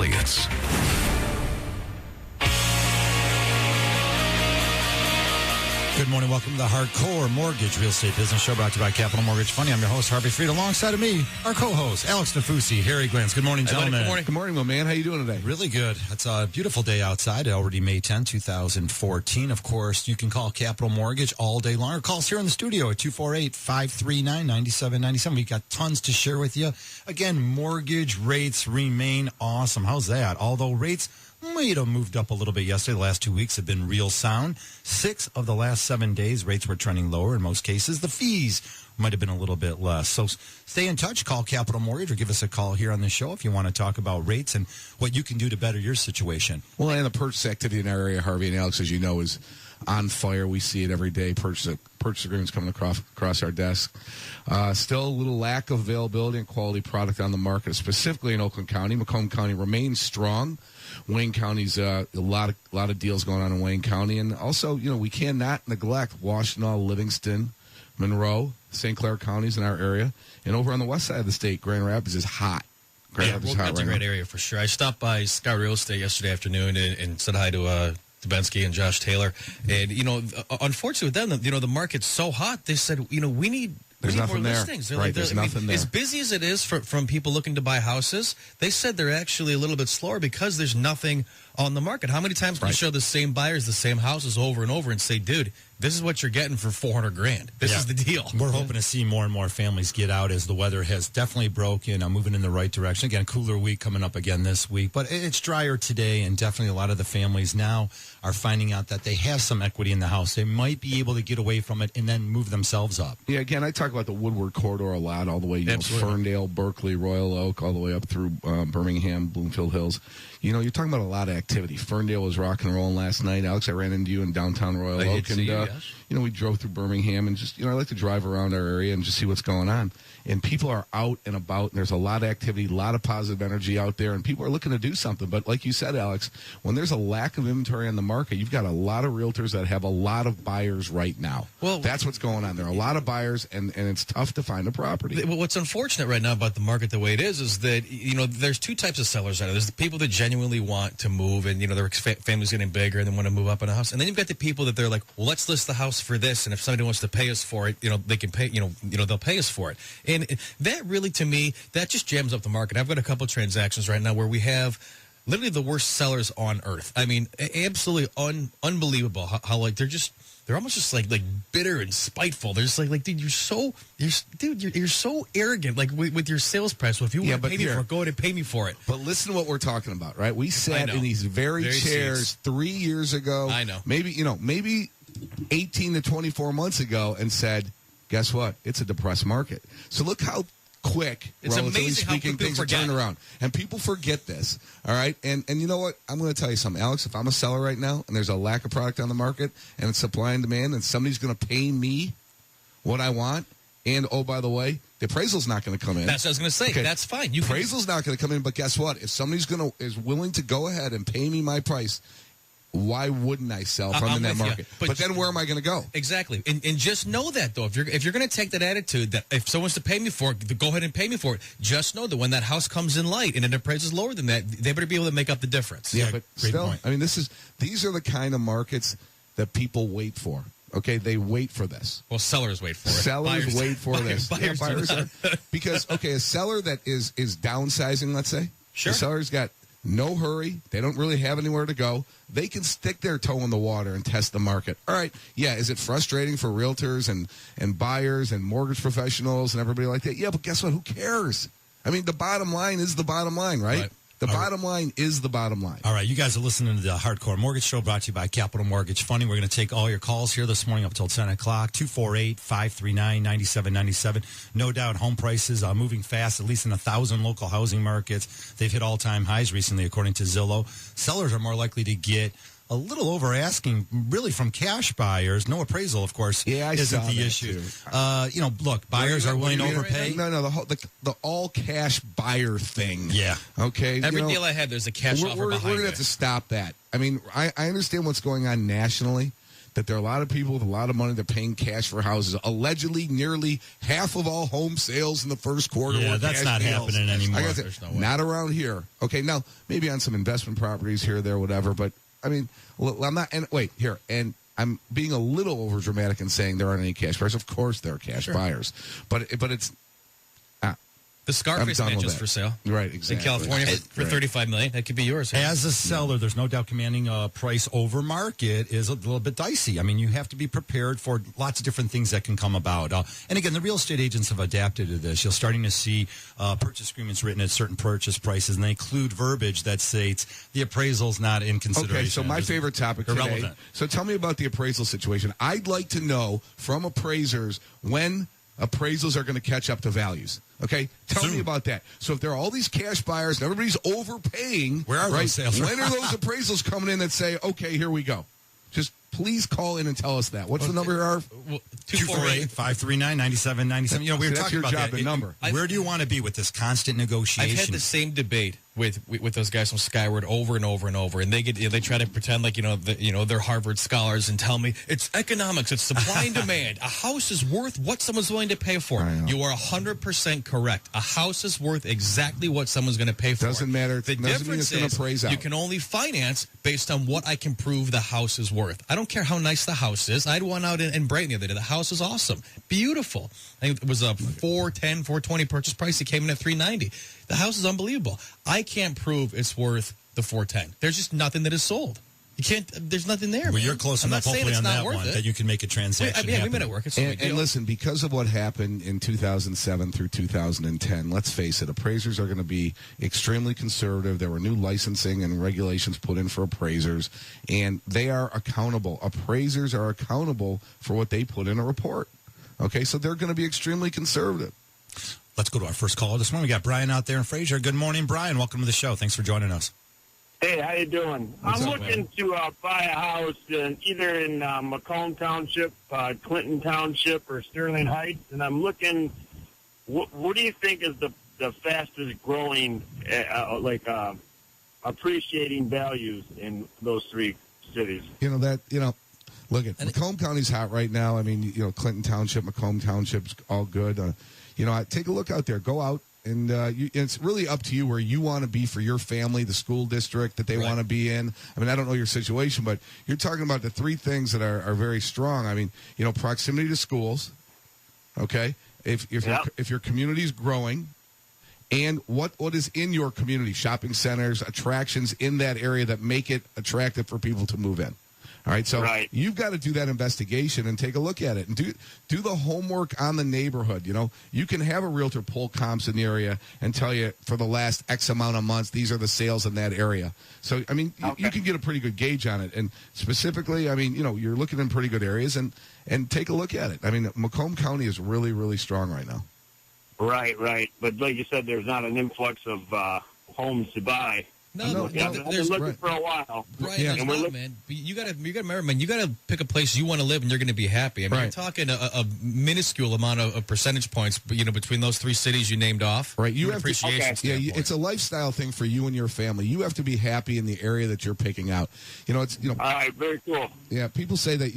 affiliates. Good morning. Welcome to the Hardcore Mortgage Real Estate Business Show, brought to you by Capital Mortgage Funding. I'm your host, Harvey Freed. Alongside of me, our co-host, Alex Nafusi, Harry Glantz. Good morning, gentlemen. Good morning. Good morning, my man. How you doing today? Really good. It's a beautiful day outside. Already May 10, 2014. Of course, you can call Capital Mortgage all day long, or call us here in the studio at 248-539-9797. We've got tons to share with you. Again, mortgage rates remain awesome. How's that? Although rates might have moved up a little bit yesterday. The last 2 weeks have been real sound. 6 of the last 7 days, rates were trending lower in most cases. The fees might have been a little bit less. So stay in touch. Call Capital Mortgage or give us a call here on the show if you want to talk about rates and what you can do to better your situation. Well, and the purchase activity in our area, Harvey and Alex, as you know, is on fire. We see it every day. Purchase agreements coming across our desk. Still a little lack of availability and quality product on the market, specifically in Oakland County. Macomb County remains strong. Wayne County's a lot of deals going on in Wayne County, and also, you know, we cannot neglect Washtenaw, Livingston, Monroe, St. Clair counties in our area, and over on the west side of the state, Grand Rapids is hot. That's a great area for sure. I stopped by Sky Real Estate yesterday afternoon and said hi to Dubensky and Josh Taylor, and you know, unfortunately with them, you know, the market's so hot. They said, you know, we need. There's nothing more there. Listings. Right, there's nothing there. As busy as it is from people looking to buy houses, they said they're actually a little bit slower because there's nothing on the market. How many times can you show the same buyers the same houses over and over and say, dude, this is what you're getting for $400,000. This is the deal. We're hoping to see more and more families get out as the weather has definitely broken, moving in the right direction. Again, cooler week coming up again this week, but it's drier today, and definitely a lot of the families now are finding out that they have some equity in the house. They might be able to get away from it and then move themselves up. Yeah, again, I talk about the Woodward Corridor a lot, all the way, Ferndale, Berkeley, Royal Oak, all the way up through Birmingham, Bloomfield Hills. You know, you're talking about a lot of activity. Ferndale was rock and rolling last night. Alex, I ran into you in downtown Royal Oak. And, you know, we drove through Birmingham and just, you know, I like to drive around our area and just see what's going on. And people are out and about, and there's a lot of activity, a lot of positive energy out there, and people are looking to do something. But like you said, Alex, when there's a lack of inventory on the market, you've got a lot of realtors that have a lot of buyers right now. Well, that's what's going on. There are a lot of buyers, and it's tough to find a property. Well, what's unfortunate right now about the market the way it is that, you know, there's two types of sellers out there. There's the people that genuinely want to move, and, you know, their family's getting bigger and they want to move up in a house. And then you've got the people that they're like, well, let's list the house for this, and if somebody wants to pay us for it, you know, they can pay, you know, they'll pay us for it. And that really, to me, that just jams up the market. I've got a couple of transactions right now where we have literally the worst sellers on earth. I mean, absolutely unbelievable how like they're almost just like bitter and spiteful. They're just like, dude, you're so arrogant, like with your sales price. Well, if you want to pay me for it, go ahead and pay me for it. But listen to what we're talking about, right? We sat in these very chairs 3 years ago. I know. Maybe 18 to 24 months ago, and said, guess what? It's a depressed market. So look how quick, it's amazing how quick things are turned around. And people forget this, all right? And you know what? I'm going to tell you something, Alex. If I'm a seller right now and there's a lack of product on the market and it's supply and demand and somebody's going to pay me what I want, and, oh, by the way, the appraisal's not going to come in. That's what I was going to say. Okay. That's fine. Appraisal's not going to come in, but guess what? If somebody's is willing to go ahead and pay me my price, why wouldn't I sell if I'm in that market? But then where am I going to go? Exactly. And just know that, though. If you're going to take that attitude that if someone's to pay me for it, go ahead and pay me for it. Just know that when that house comes in light and the price is lower than that, they better be able to make up the difference. Yeah, but still, point. I mean, these are the kind of markets that people wait for. Okay, they wait for this. Well, sellers wait for it. Sellers wait for this. Buyers because, okay, a seller that is downsizing, let's say. Sure. The seller's got no hurry. They don't really have anywhere to go. They can stick their toe in the water and test the market. All right, yeah, is it frustrating for realtors and buyers and mortgage professionals and everybody like that? Yeah, but guess what? Who cares? I mean, the bottom line is the bottom line, right? The bottom line is the bottom line. All right, you guys are listening to the Hardcore Mortgage Show, brought to you by Capital Mortgage Funding. We're going to take all your calls here this morning up until 10 o'clock, 248-539-9797. No doubt home prices are moving fast, at least in 1,000 local housing markets. They've hit all-time highs recently, according to Zillow. Sellers are more likely to get a little over asking, really, from cash buyers. No appraisal, of course, isn't the issue. Look, buyers are willing to overpay. No, the all cash buyer thing. Yeah. Okay. Every deal I have, there's a cash offer behind it. We're going to have to stop that. I mean, I understand what's going on nationally. that there are a lot of people with a lot of money that are paying cash for houses. Allegedly, nearly half of all home sales in the first quarter were that's cash not deals. happening anymore. I gotta say, not around here. Okay, now maybe on some investment properties here, there, whatever. But I mean, I'm not. And wait, here, and I'm being a little over dramatic in saying there aren't any cash buyers. Of course, there are cash buyers, but it's. The Scarface Mansion's for sale. Right, exactly. In California for $35 million. That could be yours. As a seller, there's no doubt commanding a price over market is a little bit dicey. I mean, you have to be prepared for lots of different things that can come about. And again, the real estate agents have adapted to this. You're starting to see purchase agreements written at certain purchase prices, and they include verbiage that states the appraisal's not in consideration. Okay, so my favorite topic today. So tell me about the appraisal situation. I'd like to know from appraisers when appraisals are going to catch up to values. Okay, tell me about that. So if there are all these cash buyers and everybody's overpaying, where are those sales? When are those appraisals coming in that say, okay, here we go? Just please call in and tell us that. What's the number here? 248-539-9797. You know, we were talking about job, that. The number. Where do you want to be with this constant negotiation? I've had the same debate with those guys from Skyward over and over and over, and they try to pretend like they're Harvard scholars and tell me it's economics, it's supply and demand. A house is worth what someone's willing to pay for. You are 100% correct. A house is worth exactly what someone's going to pay for. Doesn't matter. The doesn't mean it's going to appraise out. You can only finance based on what I can prove the house is worth. I don't care how nice the house is. I had one out in Brighton the other day. The house is awesome, beautiful. I think it was a $420 purchase price. It came in at $390. The house is unbelievable. I can't prove it's worth the $410. There's just nothing that is sold. You can't. There's nothing there. Well, man. you're close enough, hopefully, on that one that you can make a transaction. We made it work. It's and listen, because of what happened in 2007 through 2010, let's face it, appraisers are going to be extremely conservative. There were new licensing and regulations put in for appraisers, and they are accountable. Appraisers are accountable for what they put in a report. Okay, so they're going to be extremely conservative. Let's go to our first call. This one, we got Brian out there in Fraser. Good morning, Brian. Welcome to the show. Thanks for joining us. Hey, how you doing? I'm looking to buy a house either in Macomb Township, Clinton Township, or Sterling Heights, and I'm looking. What do you think is the fastest growing, appreciating values in those three cities? Look at Macomb County's hot right now. I mean, Clinton Township, Macomb Township's all good. Take a look out there. Go out. And it's really up to you where you want to be for your family, the school district that they want to be in. I mean, I don't know your situation, but you're talking about the three things that are very strong. I mean, proximity to schools, okay? If your community is growing, and what is in your community, shopping centers, attractions in that area that make it attractive for people to move in. All right, so you've got to do that investigation and take a look at it and do the homework on the neighborhood. You can have a realtor pull comps in the area and tell you for the last X amount of months, these are the sales in that area. So, I mean, you can get a pretty good gauge on it. And specifically, I mean, you're looking in pretty good areas and take a look at it. I mean, Macomb County is really, really strong right now. Right. But like you said, there's not an influx of homes to buy. No, I've been looking for a while. Right, man. You got to remember, man. You got to pick a place you want to live, and you're going to be happy. I mean, you're talking a minuscule amount of percentage points, between those three cities you named off. Right, you have appreciation. It's a lifestyle thing for you and your family. You have to be happy in the area that you're picking out. All right, very cool. Yeah, people say that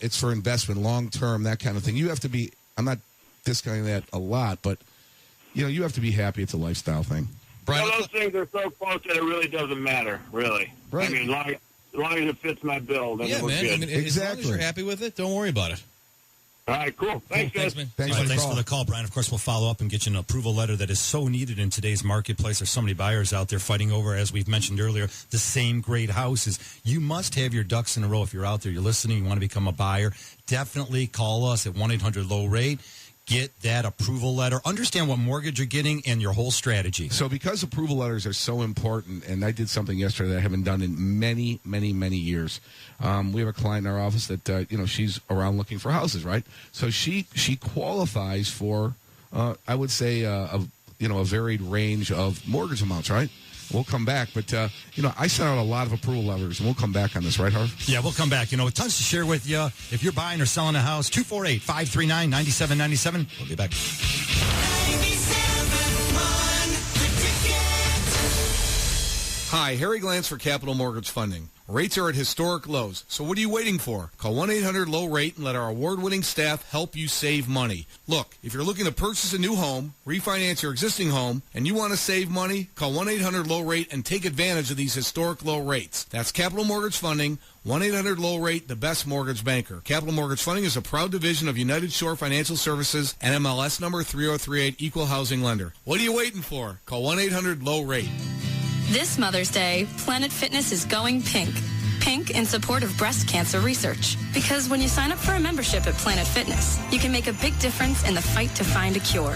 it's for investment, long term, that kind of thing. You have to be. I'm not discounting that a lot, but you have to be happy. It's a lifestyle thing. Brian, those things are so close that it really doesn't matter, really. Right. I mean, as long as it fits my bill, then it looks good. I mean, as long as you're happy with it, don't worry about it. All right, cool. Thanks, guys. Man. Thanks for the call, Brian. Of course, we'll follow up and get you an approval letter that is so needed in today's marketplace. There's so many buyers out there fighting over, as we've mentioned earlier, the same great houses. You must have your ducks in a row if you're out there, you're listening, you want to become a buyer. Definitely call us at 1-800-LOW-RATE. Get that approval letter. Understand what mortgage you're getting and your whole strategy. So because approval letters are so important, and I did something yesterday that I haven't done in many, many, many years. We have a client in our office that, she's around looking for houses, right? So she qualifies for, I would say, a varied range of mortgage amounts, right? We'll come back, but, I sent out a lot of approval letters, and we'll come back on this, right, Harv? Yeah, we'll come back. Tons to share with you. If you're buying or selling a house, 248-539-9797. We'll be back. Hi, Harry Glantz for Capital Mortgage Funding. Rates are at historic lows, so what are you waiting for? Call 1-800-LOW-RATE and let our award-winning staff help you save money. Look, if you're looking to purchase a new home, refinance your existing home, and you want to save money, call 1-800-LOW-RATE and take advantage of these historic low rates. That's Capital Mortgage Funding, 1-800-LOW-RATE, the best mortgage banker. Capital Mortgage Funding is a proud division of United Shore Financial Services and MLS number 3038, Equal Housing Lender. What are you waiting for? Call 1-800-LOW-RATE. This Mother's Day, Planet Fitness is going pink. Pink in support of breast cancer research. Because when you sign up for a membership at Planet Fitness, you can make a big difference in the fight to find a cure.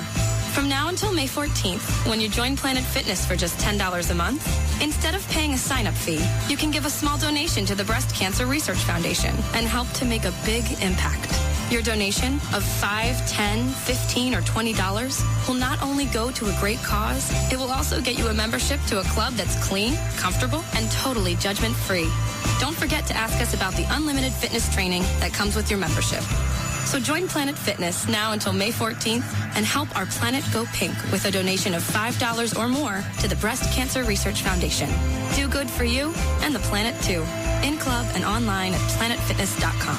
From now until May 14th, when you join Planet Fitness for just $10 a month, instead of paying a sign-up fee, you can give a small donation to the Breast Cancer Research Foundation and help to make a big impact. Your donation of $5, $10, $15, or $20 will not only go to a great cause, it will also get you a membership to a club that's clean, comfortable, and totally judgment-free. Don't forget to ask us about the unlimited fitness training that comes with your membership. So join Planet Fitness now until May 14th and help our planet go pink with a donation of $5 or more to the Breast Cancer Research Foundation. Do good for you and the planet too. In club and online at planetfitness.com.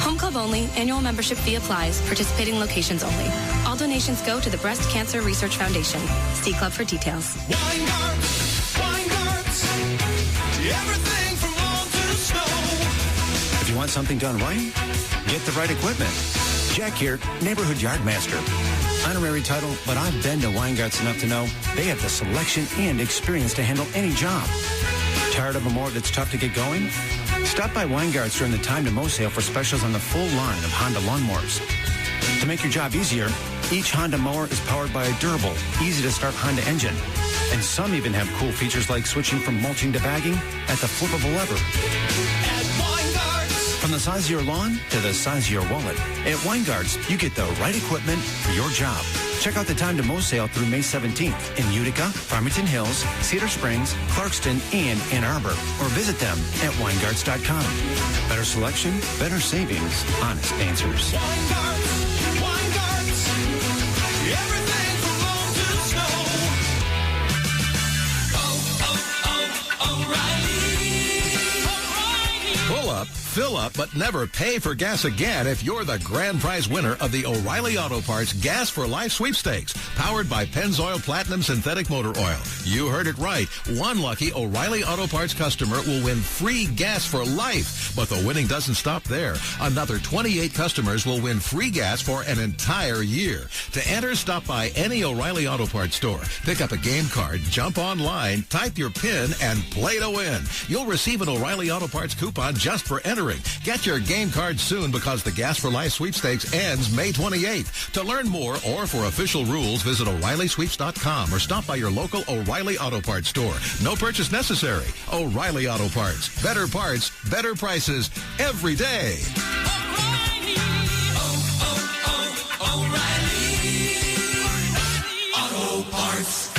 Home club only. Annual membership fee applies. Participating locations only. All donations go to the Breast Cancer Research Foundation. See club for details. Weingarts, everything from lawn to snow. If you want something done right, get the right equipment. Jack here, neighborhood yard master. Honorary title, but I've been to Weingarts enough to know they have the selection and experience to handle any job. Tired of a mower that's tough to get going? Stop by Weingarts during the Time to Mow sale for specials on the full line of Honda lawnmowers. To make your job easier, each Honda mower is powered by a durable, easy-to-start Honda engine. And some even have cool features like switching from mulching to bagging at the flip of a lever. At Weingarts. From the size of your lawn to the size of your wallet, at Weingarts, you get the right equipment for your job. Check out the Time to Mow sale through May 17th in Utica, Farmington Hills, Cedar Springs, Clarkston, and Ann Arbor. Or visit them at Weingarts.com. Better selection, better savings, honest answers. Weingarts, everything from lawn to snow. O'Reilly. Pull up, fill up, but never pay for gas again if you're the grand prize winner of the O'Reilly Auto Parts Gas for Life sweepstakes, powered by Pennzoil Platinum Synthetic Motor Oil. You heard it right. One lucky O'Reilly Auto Parts customer will win free gas for life. But the winning doesn't stop there. Another 28 customers will win free gas for an entire year. To enter, stop by any O'Reilly Auto Parts store. Pick up a game card, jump online, type your PIN, and play to win. You'll receive an O'Reilly Auto Parts coupon just for entering. Get your game card soon because the Gas for Life sweepstakes ends May 28th. To learn more or for official rules, visit O'ReillySweeps.com or stop by your local O'Reilly Auto Parts store. No purchase necessary. O'Reilly Auto Parts. Better parts, better prices every day. O'Reilly. O'Reilly. Auto Parts.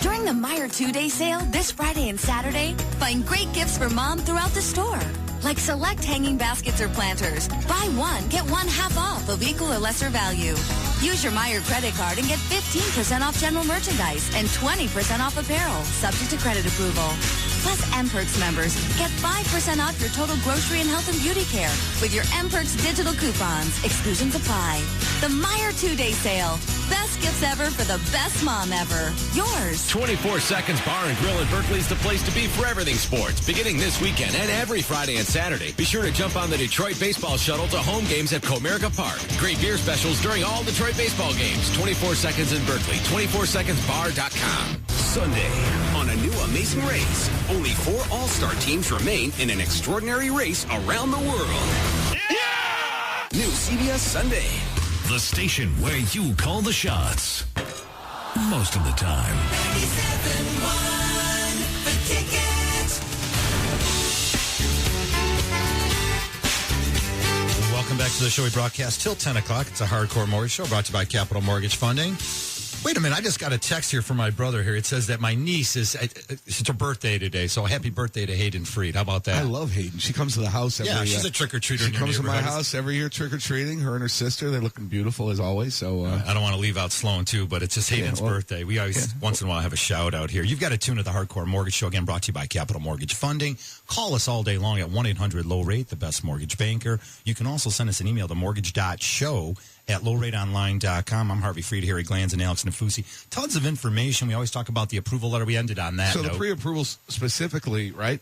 During the Meijer 2-Day sale this Friday and Saturday, find great gifts for mom throughout the store. Like select hanging baskets or planters. Buy one, get one half off of equal or lesser value. Use your Meijer credit card and get 15% off general merchandise and 20% off apparel, subject to credit approval. Plus, M-Perks members get 5% off your total grocery and health and beauty care with your M-Perks digital coupons. Exclusions apply. The Meijer 2-Day sale. Best gifts ever for the best mom ever. Yours. 24 Seconds Bar and Grill in Berkeley is the place to be for everything sports. Beginning this weekend and every Friday and Saturday. Be sure to jump on the Detroit baseball shuttle to home games at Comerica Park. Great beer specials during all Detroit baseball games. 24 Seconds in Berkeley. 24secondsbar.com. Sunday, on a new amazing race, only 4 all-star teams remain in an extraordinary race around the world. Yeah! New CBS Sunday. The station where you call the shots. Most of the time. 97.1 The Ticket. Welcome back to the show. We broadcast till 10 o'clock. It's a Hardcore Mortgage Show brought to you by Capital Mortgage Funding. Wait a minute. I just got a text here from my brother here. It says that my niece it's her birthday today. So happy birthday to Hayden Freed. How about that? I love Hayden. She comes to the house every year. Yeah, she's a trick-or-treater. She comes to my house every year trick-or-treating. Her and her sister, they're looking beautiful as always. So I don't want to leave out Sloan, too, but it's just Hayden's birthday. We always, once in a while, have a shout-out here. You've got to tune to the Hardcore Mortgage Show, again, brought to you by Capital Mortgage Funding. Call us all day long at 1-800-LOW-RATE, the best mortgage banker. You can also send us an email to mortgage.show@lowrateonline.com. I'm Harvey Freed, Harry Glanz, and Alex Nafusi. Tons of information. We always talk about the approval letter. We ended on that So note. the pre-approvals specifically, right?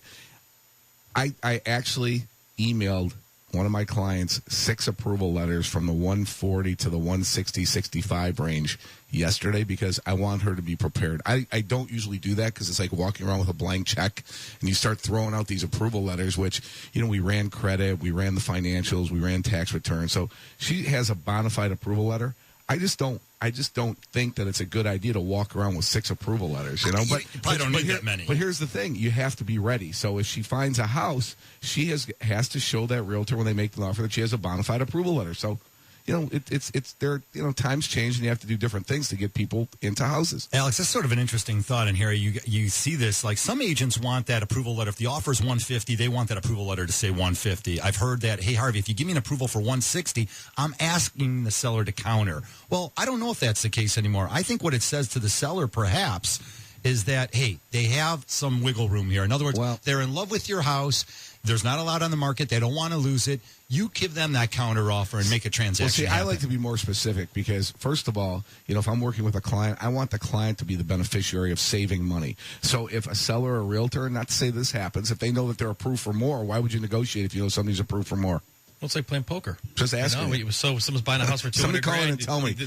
I actually emailed one of my clients 6 approval letters from the 140 to the 160-65 range yesterday because I want her to be prepared. I don't usually do that because it's like walking around with a blank check and you start throwing out these approval letters, which, we ran credit, we ran the financials, we ran tax returns. So she has a bona fide approval letter. I just don't think that it's a good idea to walk around with 6 approval letters, But you probably don't need that many. But here's the thing: you have to be ready. So if she finds a house, she has to show that realtor when they make the offer that she has a bona fide approval letter. So, it's there. Times change, and you have to do different things to get people into houses. Alex, that's sort of an interesting thought. And Harry, you see this, like some agents want that approval letter. If the offer is 150, they want that approval letter to say 150. I've heard that, hey, Harvey, if you give me an approval for 160, I'm asking the seller to counter. Well, I don't know if that's the case anymore. I think what it says to the seller, perhaps, is that, hey, they have some wiggle room here. In other words, they're in love with your house. There's not a lot on the market. They don't want to lose it. You give them that counter offer and make a transaction. Well, see, I like to be more specific because, first of all, if I'm working with a client, I want the client to be the beneficiary of saving money. So if a seller or a realtor, not to say this happens, if they know that they're approved for more, why would you negotiate if you know somebody's approved for more? Well, it's like playing poker. Just asking. So someone's buying a house for $200,000. Somebody call in and tell me. Do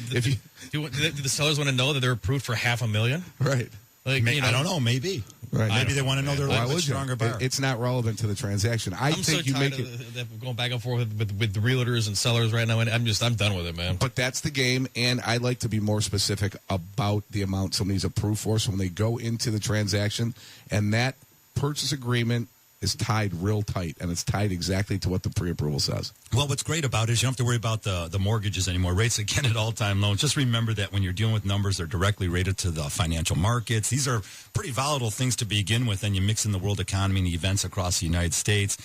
the sellers want to know that they're approved for $500,000? Right. I don't know. Maybe. Right. Maybe they want to know they're a little bit stronger buyer. It's not relevant to the transaction. I'm so tired of going back and forth with the realtors and sellers right now, and I'm done with it, man. But that's the game, and I'd like to be more specific about the amount somebody's approved for. So when they go into the transaction, and that purchase agreement is tied real tight, and it's tied exactly to what the pre-approval says. Well, what's great about it is you don't have to worry about the mortgages anymore. Rates, again, at all-time lows. Just remember that when you're dealing with numbers, they're directly rated to the financial markets. These are pretty volatile things to begin with, and you mix in the world economy and the events across the United States.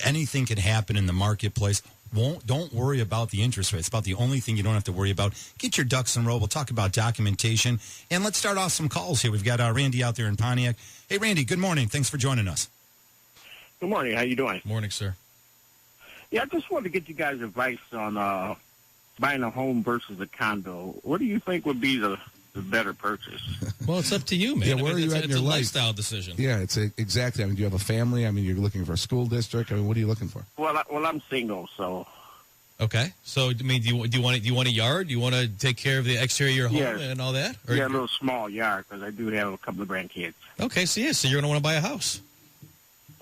Anything can happen in the marketplace. Don't worry about the interest rates. It's about the only thing you don't have to worry about. Get your ducks in a row. We'll talk about documentation. And let's start off some calls here. We've got Randy out there in Pontiac. Hey, Randy, good morning. Thanks for joining us. Good morning. How you doing? Morning, sir. Yeah, I just wanted to get you guys' advice on buying a home versus a condo. What do you think would be the better purchase? Well, it's up to you, man. Yeah, where are you at in your life? It's a lifestyle decision. Yeah, it's exactly. Do you have a family? You're looking for a school district. What are you looking for? Well, I'm single, so. Okay, so do you want a yard? Do you want to take care of the exterior of your home and all that? Or a little small yard because I do have a couple of grandkids. Okay, so you're going to want to buy a house.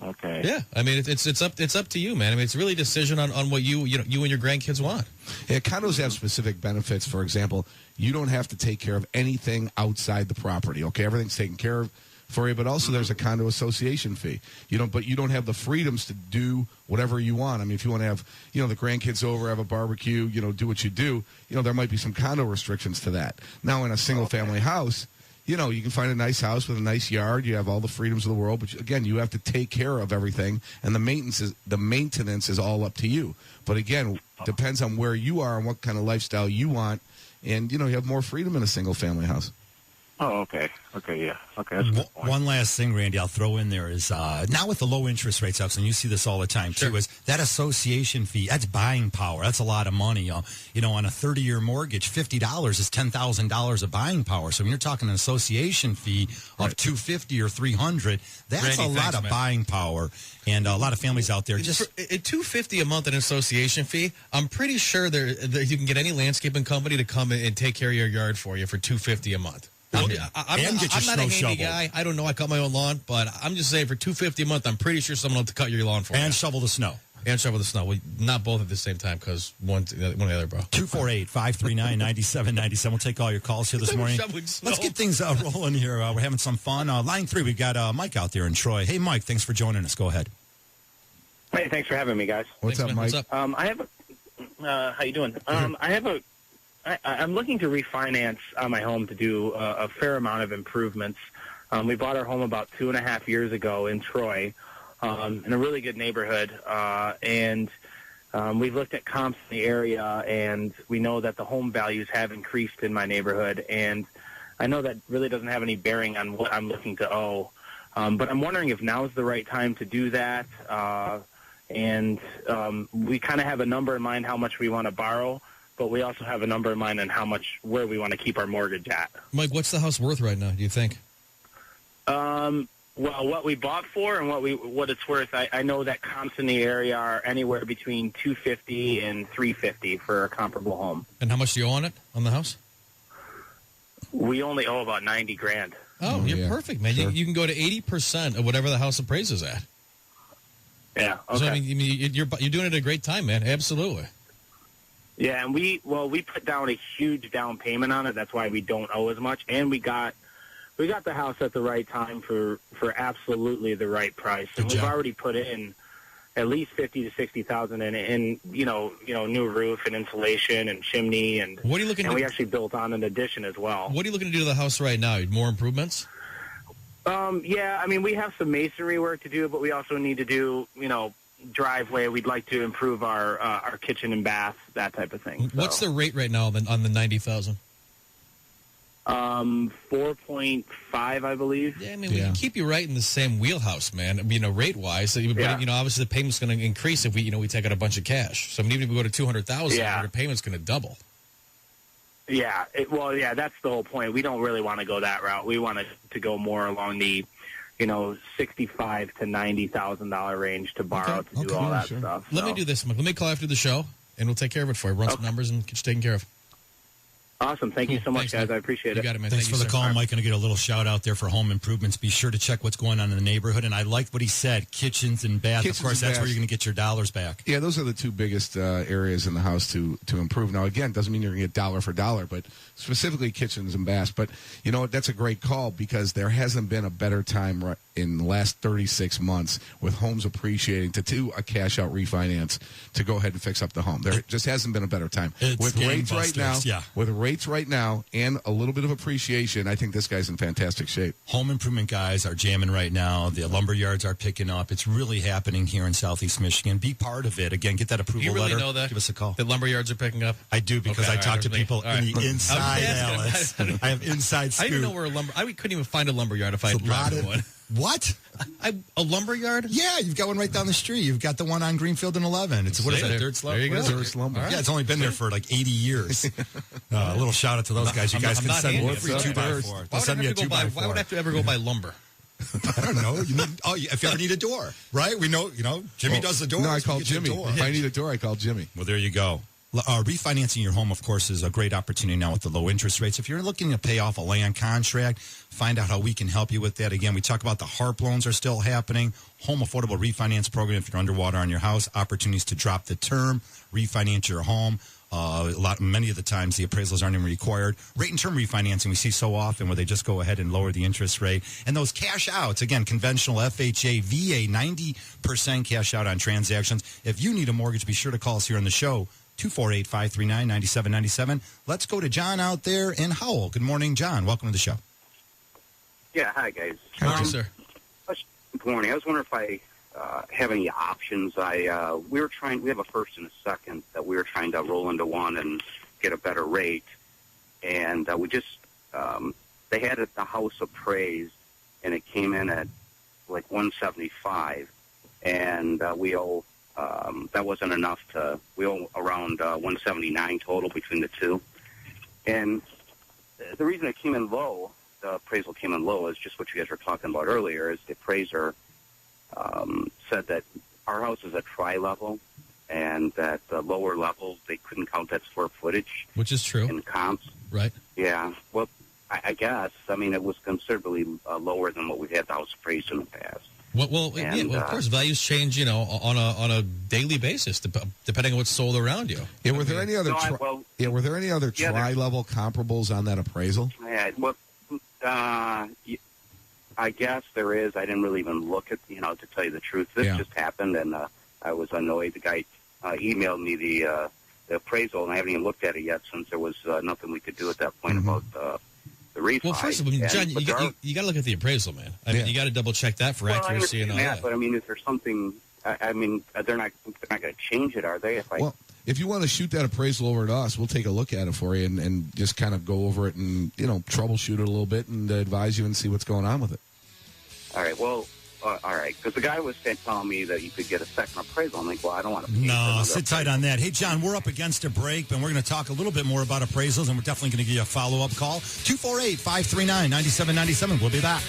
Okay. Yeah, it's up to you, man. It's really a decision on what you and your grandkids want. Yeah, condos have specific benefits. For example, you don't have to take care of anything outside the property. Okay, everything's taken care of for you, but also there's a condo association fee. But you don't have the freedoms to do whatever you want. If you want to have the grandkids over, have a barbecue, do what you do. There might be some condo restrictions to that. Now, in a single family house, you can find a nice house with a nice yard. You have all the freedoms of the world, but again, you have to take care of everything, and the maintenance is all up to you. But again, depends on where you are and what kind of lifestyle you want, and you have more freedom in a single family house. Oh, okay. Okay, yeah. Okay. That's a good point. One last thing, Randy, I'll throw in there is now with the low interest rates, and you see this all the time too, is that association fee. That's buying power. That's a lot of money. On a 30-year mortgage, $50 is $10,000 of buying power. So when you're talking an association fee of $250 or $300, that's Randy, a lot of buying power. And a lot of families out there just at $250 a month in association fee. I'm pretty sure you can get any landscaping company to come and take care of your yard for you for $250 a month. I'm not a handy guy. I don't know. I cut my own lawn, but I'm just saying for $250 a month, I'm pretty sure someone will have to cut your lawn for you. And shovel the snow. And shovel the snow. Well, not both at the same time because one or the other, bro. 248-539-9797. We'll take all your calls here this morning. Let's get things rolling here. We're having some fun. Line 3, we've got Mike out there in Troy. Hey, Mike, thanks for joining us. Go ahead. Hey, thanks for having me, guys. What's up, Mike? I have a. How you doing? I I'm looking to refinance on my home to do a fair amount of improvements. We bought our home about 2.5 years ago in Troy, in a really good neighborhood, and we've looked at comps in the area, and we know that the home values have increased in my neighborhood, and I know that really doesn't have any bearing on what I'm looking to owe. But I'm wondering if now is the right time to do that. And we kind of have a number in mind how much we want to borrow, but we also have a number in mind on where we want to keep our mortgage at. Mike, what's the house worth right now, do you think? Well, what we bought for and what it's worth, I know that comps in the area are anywhere between $250 and $350 for a comparable home. And how much do you owe on it, on the house? We only owe about $90,000. Oh, you're perfect, man. Sure. You can go to 80% of whatever the house appraises at. Yeah. Okay. So I mean, you're doing it at a great time, man. Absolutely. Yeah, and we put down a huge down payment on it. That's why we don't owe as much, and we got the house at the right time for absolutely the right price. And we've already put in at least $50,000 to $60,000 in it, and you know, new roof and insulation and chimney, and what are you looking? And we actually built on an addition as well. What are you looking to do to the house right now? More improvements? Yeah, I mean, we have some masonry work to do, but we also need to do, driveway. We'd like to improve our kitchen and bath, that type of thing. What's the rate right now on the $90,000? 4.5, I believe. Yeah, I mean, we can keep you right in the same wheelhouse, man. Rate-wise. But, obviously the payment's going to increase if we take out a bunch of cash. So, I mean, even if we go to $200,000, your payment's going to double. Yeah, that's the whole point. We don't really want to go that route. We want to go more along the, $65,000 to $90,000 range to borrow to do all that stuff. Let me do this, Mike. Let me call after the show, and we'll take care of it for you. Run some numbers and get you taken care of. Awesome. Thank you so much, guys. Mike. I appreciate it. You got it, man. Thanks Thank for you, the sir. call, Mike. Going to get a little shout out there for home improvements. Be sure to check what's going on in the neighborhood. And I liked what he said, kitchens and baths. Of course, that's where you're going to get your dollars back. Yeah, those are the two biggest areas in the house to improve. Now, again, doesn't mean you're going to get dollar for dollar, but specifically kitchens and baths. But, that's a great call because there hasn't been a better time in the last 36 months with homes appreciating to do a cash-out refinance to go ahead and fix up the home. There just hasn't been a better time. With rates right now, and a little bit of appreciation, I think this guy's in fantastic shape. Home improvement guys are jamming right now. The lumber yards are picking up. It's really happening here in Southeast Michigan. Be part of it. Again, get that approval You really letter. know that? Give us a call. The lumber yards are picking up? I do because I talk to people in the inside, Alice. I have inside scoop. I didn't know where I couldn't even find a lumber yard if I had driven one. What? A lumber yard? Yeah, you've got one right down the street. You've got the one on Greenfield and 11. It's what is that? Dirt Slumber. There you go. Dirt Lumber. Yeah, it's only been there for like 80 years. A little shout out to those guys. You guys can send me a free 2x4. They'll send me a 2x4. Why would I have to ever go buy lumber? I don't know. If you ever need a door, right? We know, Jimmy does the doors. No, I call Jimmy. If I need a door, I call Jimmy. Well, there you go. Refinancing your home, of course, is a great opportunity now with the low interest rates. If you're looking to pay off a land contract, find out how we can help you with that. Again, we talk about the HARP loans are still happening. Home Affordable Refinance Program, if you're underwater on your house, opportunities to drop the term, refinance your home. Many of the times the appraisals aren't even required. Rate and term refinancing we see so often where they just go ahead and lower the interest rate. And those cash outs, again, conventional FHA, VA, 90% cash out on transactions. If you need a mortgage, be sure to call us here on the show. 248-539-9797. Let's go to John out there in Howell. Good morning, John. Welcome to the show. Yeah, hi, guys. Hi, sir. Good morning. I was wondering if I have any options. We have a first and a second that we were trying to roll into one and get a better rate. And we just, they had the house appraised, and it came in at like $175, and we owe, that wasn't enough we owe around $179 total between the two. And the reason it came in low, the appraisal came in low, is just what you guys were talking about earlier, is the appraiser said that our house is a tri-level, and that the lower levels, they couldn't count that square footage. Which is true. In comps. Right. Yeah. Well, I guess. I mean, it was considerably lower than what we've had the house appraised in the past. Well, of course, values change, on a daily basis, depending on what's sold around you. Yeah, were there any other tri-level comparables on that appraisal? Yeah, well, I guess there is. I didn't really even look at, to tell you the truth. This just happened, and I was annoyed. The guy emailed me the appraisal, and I haven't even looked at it yet since there was nothing we could do at that point about the refi. Well, first of all, John, you got to look at the appraisal, man. I mean, you got to double check that for accuracy and all that. But I mean, is there something? I mean, they're not going to change it, are they? Well, if you want to shoot that appraisal over to us, we'll take a look at it for you and just kind of go over it and, troubleshoot it a little bit and advise you and see what's going on with it. All right. Well, all right. Because the guy was telling me that you could get a second appraisal. I'm like, well, I don't want to pay No, sit tight on that. Hey, John, we're up against a break, and we're going to talk a little bit more about appraisals, and we're definitely going to give you a follow-up call. 248-539-9797. We'll be back.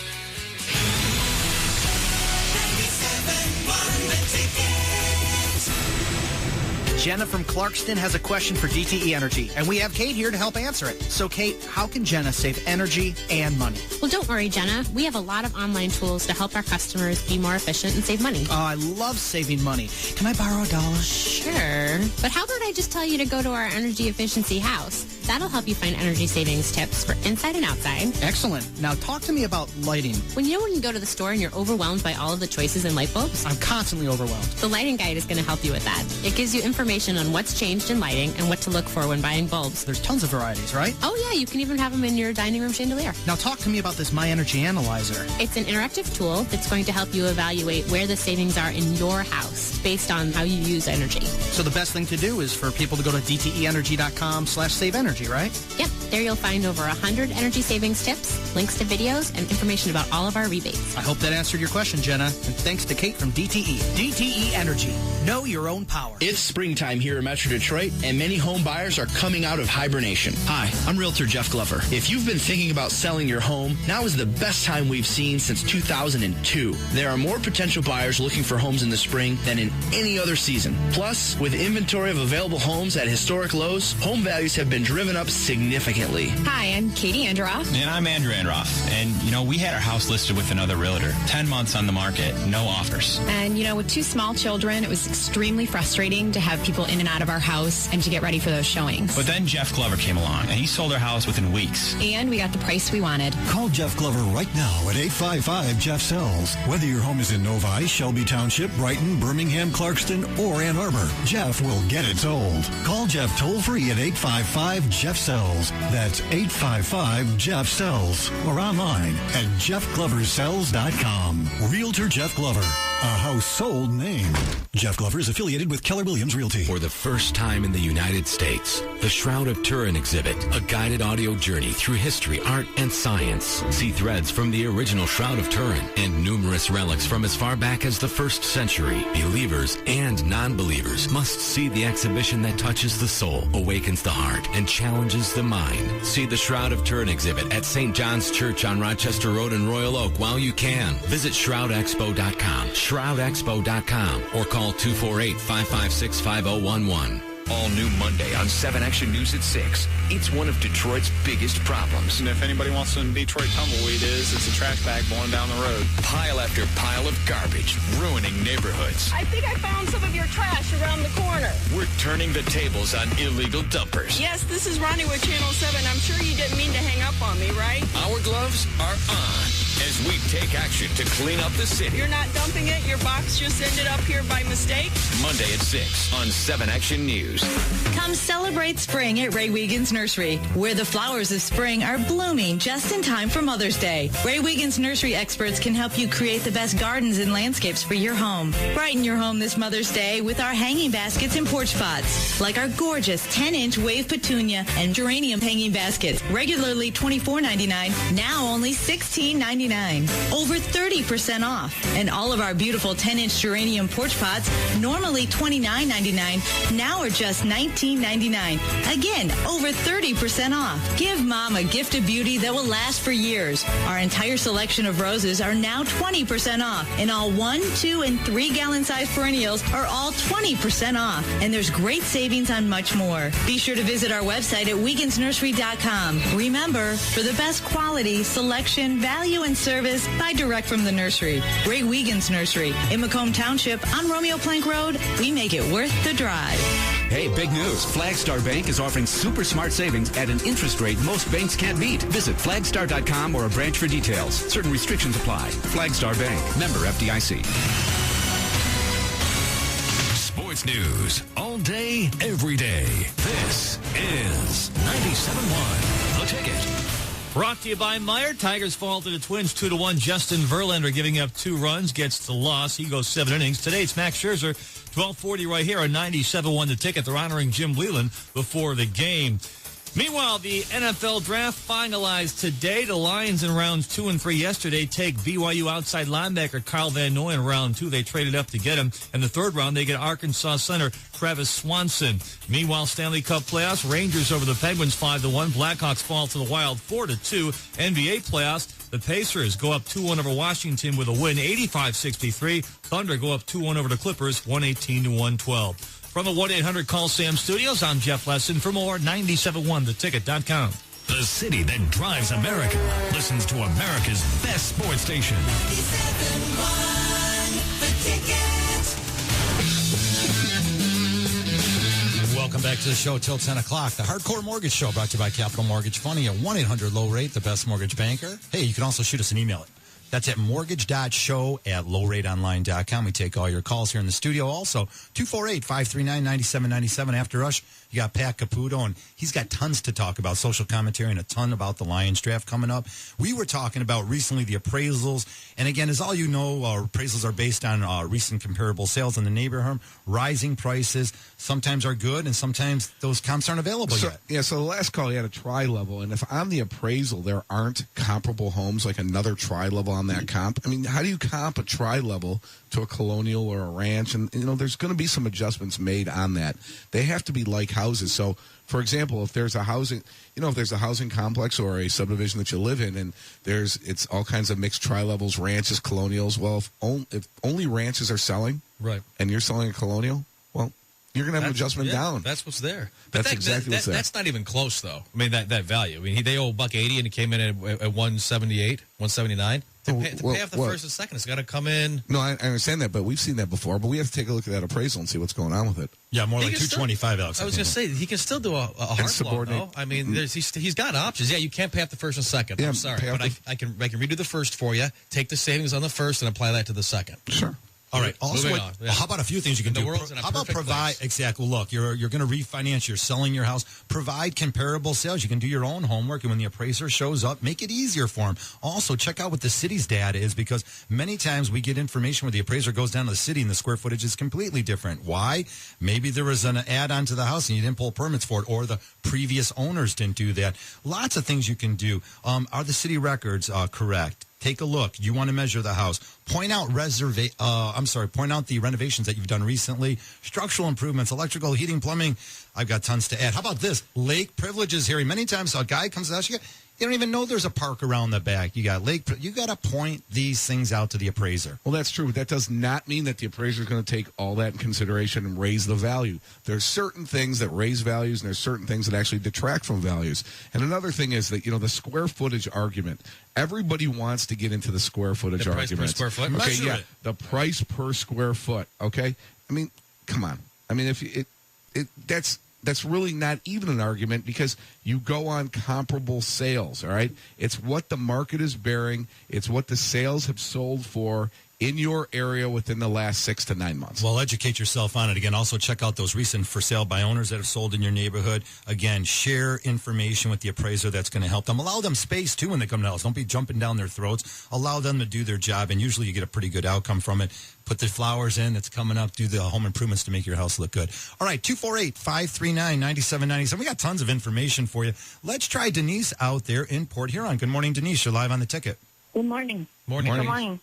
Jenna from Clarkston has a question for DTE Energy, and we have Kate here to help answer it. So, Kate, how can Jenna save energy and money? Well, don't worry, Jenna. We have a lot of online tools to help our customers be more efficient and save money. Oh, I love saving money. Can I borrow $1? Sure. But how about I just tell you to go to our energy efficiency house? That'll help you find energy savings tips for inside and outside. Excellent. Now, talk to me about lighting. When you go to the store and you're overwhelmed by all of the choices in light bulbs? I'm constantly overwhelmed. The lighting guide is going to help you with that. It gives you information on what's changed in lighting and what to look for when buying bulbs. There's tons of varieties, right? Oh, yeah. You can even have them in your dining room chandelier. Now talk to me about this My Energy Analyzer. It's an interactive tool that's going to help you evaluate where the savings are in your house based on how you use energy. So the best thing to do is for people to go to dteenergy.com/saveenergy, right? Yep. There you'll find over 100 energy savings tips, links to videos, and information about all of our rebates. I hope that answered your question, Jenna. And thanks to Kate from DTE. DTE Energy. Know your own power. It's springtime here in Metro Detroit, and many home buyers are coming out of hibernation. Hi, I'm Realtor Jeff Glover. If you've been thinking about selling your home, now is the best time we've seen since 2002. There are more potential buyers looking for homes in the spring than in any other season. Plus, with inventory of available homes at historic lows, home values have been driven up significantly. Hi, I'm Katie Androff. And I'm Andrew Androff. And, we had our house listed with another realtor. 10 months on the market, no offers. And, with 2 small children, it was extremely frustrating to have people in and out of our house and to get ready for those showings. But then Jeff Glover came along, and he sold our house within weeks. And we got the price we wanted. Call Jeff Glover right now at 855-JEFF-SELLS. Whether your home is in Novi, Shelby Township, Brighton, Birmingham, Clarkston, or Ann Arbor, Jeff will get it sold. Call Jeff toll-free at 855-JEFF-SELLS. That's 855-JEFF-SELLS. Or online at jeffgloversells.com. Realtor Jeff Glover. A household name. Jeff Glover is affiliated with Keller Williams Realty. For the first time in the United States, the Shroud of Turin exhibit, a guided audio journey through history, art, and science. See threads from the original Shroud of Turin and numerous relics from as far back as the 1st century. Believers and non-believers must see the exhibition that touches the soul, awakens the heart, and challenges the mind. See the Shroud of Turin exhibit at St. John's Church on Rochester Road in Royal Oak while you can. Visit shroudexpo.com, shroudexpo.com, or call 248-556-5011. All new Monday on 7 Action News at 6. It's one of Detroit's biggest problems. And if anybody wants some Detroit tumbleweed it's a trash bag blowing down the road. Pile after pile of garbage, ruining neighborhoods. I think I found some of your trash around the corner. We're turning the tables on illegal dumpers. Yes, this is Ronnie with Channel 7. I'm sure you didn't mean to hang up on me, right? Our gloves are on as we take action to clean up the city. You're not dumping it? Your box just ended up here by mistake? Monday at 6 on 7 Action News. Come celebrate spring at Ray Wiegand's Nursery, where the flowers of spring are blooming just in time for Mother's Day. Ray Wiegand's Nursery experts can help you create the best gardens and landscapes for your home. Brighten your home this Mother's Day with our hanging baskets and porch pots, like our gorgeous 10-inch wave petunia and geranium hanging baskets, regularly $24.99, now only $16.99. Over 30% off. And all of our beautiful 10-inch geranium porch pots, normally $29.99, now are just $19.99. Again, over 30% off. Give Mom a gift of beauty that will last for years. Our entire selection of roses are now 20% off. And all 1, 2, and 3 gallon size perennials are all 20% off. And there's great savings on much more. Be sure to visit our website at WeegansNursery.com. Remember, for the best quality, selection, value, and service, buy direct from the nursery. Ray Wiegand's Nursery in Macomb Township on Romeo Plank Road. We make it worth the drive. Hey, big news. Flagstar Bank is offering super smart savings at an interest rate most banks can't beat. Visit flagstar.com or a branch for details. Certain restrictions apply. Flagstar Bank. Member FDIC. sports news all day, every day. This is 97.1 The Ticket. Brought to you by Meyer. Tigers fall to the Twins 2-1. Justin Verlander giving up 2 runs, gets the loss. He goes 7 innings. Today it's Max Scherzer, 12:40 right here on 97.1 The Ticket. They're honoring Jim Leland before the game. Meanwhile, the NFL draft finalized today. The Lions in rounds 2 and 3 yesterday take BYU outside linebacker Kyle Van Noy in round 2. They traded up to get him. In the 3rd round, they get Arkansas center Travis Swanson. Meanwhile, Stanley Cup playoffs, Rangers over the Penguins 5-1. Blackhawks fall to the Wild 4-2. NBA playoffs, the Pacers go up 2-1 over Washington with a win, 85-63. Thunder go up 2-1 over the Clippers, 118-112. From the 1-800-CALL-SAM studios, I'm Jeff Lesson. For more, 971theticket.com. The city that drives America listens to America's best sports station. 97.1 The Ticket. Welcome back to the show till 10 o'clock. The Hardcore Mortgage Show brought to you by Capital Mortgage Funding at 1-800-LOW-RATE, the best mortgage banker. Hey, you can also shoot us an email. That's at mortgage.show@lowrateonline.com. We take all your calls here in the studio. Also, 248-539-9797. After us, you got Pat Caputo, and he's got tons to talk about, social commentary, and a ton about the Lions draft coming up. We were talking about recently the appraisals. And again, as all you know, appraisals are based on recent comparable sales in the neighborhood. Rising prices sometimes are good, and sometimes those comps aren't available yet. Yeah, so the last call, you had a tri-level. And if on the appraisal there aren't comparable homes, like another tri-level on that comp, I mean, how do you comp a tri-level to a colonial or a ranch? And, you know, there's going to be some adjustments made on that. They have to be like houses. So, for example, if there's a housing, if there's a housing complex or a subdivision that you live in, and it's all kinds of mixed tri-levels, ranches, colonials. Well, if only ranches are selling, right, and you're selling a colonial, well, you're going to have an adjustment down. That's what's there. That's exactly what's there. That's not even close, though. I mean, that value. I mean, they owe $180, and it came in at 178, 179. To pay off the first and second, it's got to come in. No, I understand that, but we've seen that before. But we have to take a look at that appraisal and see what's going on with it. Yeah, more like 225, Alex. I was going to say, he can still do a hard blow, though. I mean, he's got options. Yeah, you can't pay off the first and second. Yeah, I'm sorry, but I can redo the first for you, take the savings on the first, and apply that to the second. Sure. All right. Also, how about a few things you can do? How about provide exactly? Look, you're going to refinance. You're selling your house. Provide comparable sales. You can do your own homework, and when the appraiser shows up, make it easier for him. Also, check out what the city's data is, because many times we get information where the appraiser goes down to the city and the square footage is completely different. Why? Maybe there was an add-on to the house and you didn't pull permits for it, or the previous owners didn't do that. Lots of things you can do. Are the city records correct? Take a look. You want to measure the house. Point out point out the renovations that you've done recently. Structural improvements, electrical, heating, plumbing. I've got tons to add. How about this? Lake privileges, Harry. Many times a guy comes to us, you don't even know there's a park around the back. You got lake. You got to point these things out to the appraiser. Well, that's true. But that does not mean that the appraiser is going to take all that in consideration and raise the value. There's certain things that raise values, and there's certain things that actually detract from values. And another thing is that, the square footage argument. Everybody wants to get into the square footage argument. Price per square foot? Okay, yeah. The price per square foot, okay? I mean, come on. I mean, if that's really not even an argument, because you go on comparable sales, all right? It's what the market is bearing. It's what the sales have sold for in your area within the last 6 to 9 months. Well, educate yourself on it. Again, also check out those recent for sale by owners that have sold in your neighborhood. Again, share information with the appraiser that's going to help them. Allow them space, too, when they come to the house. Don't be jumping down their throats. Allow them to do their job, and usually you get a pretty good outcome from it. Put the flowers in that's coming up. Do the home improvements to make your house look good. All right, 248-539-9797. We got tons of information for you. Let's try Denise out there in Port Huron. Good morning, Denise. You're live on the ticket. Good morning. Morning. Good morning.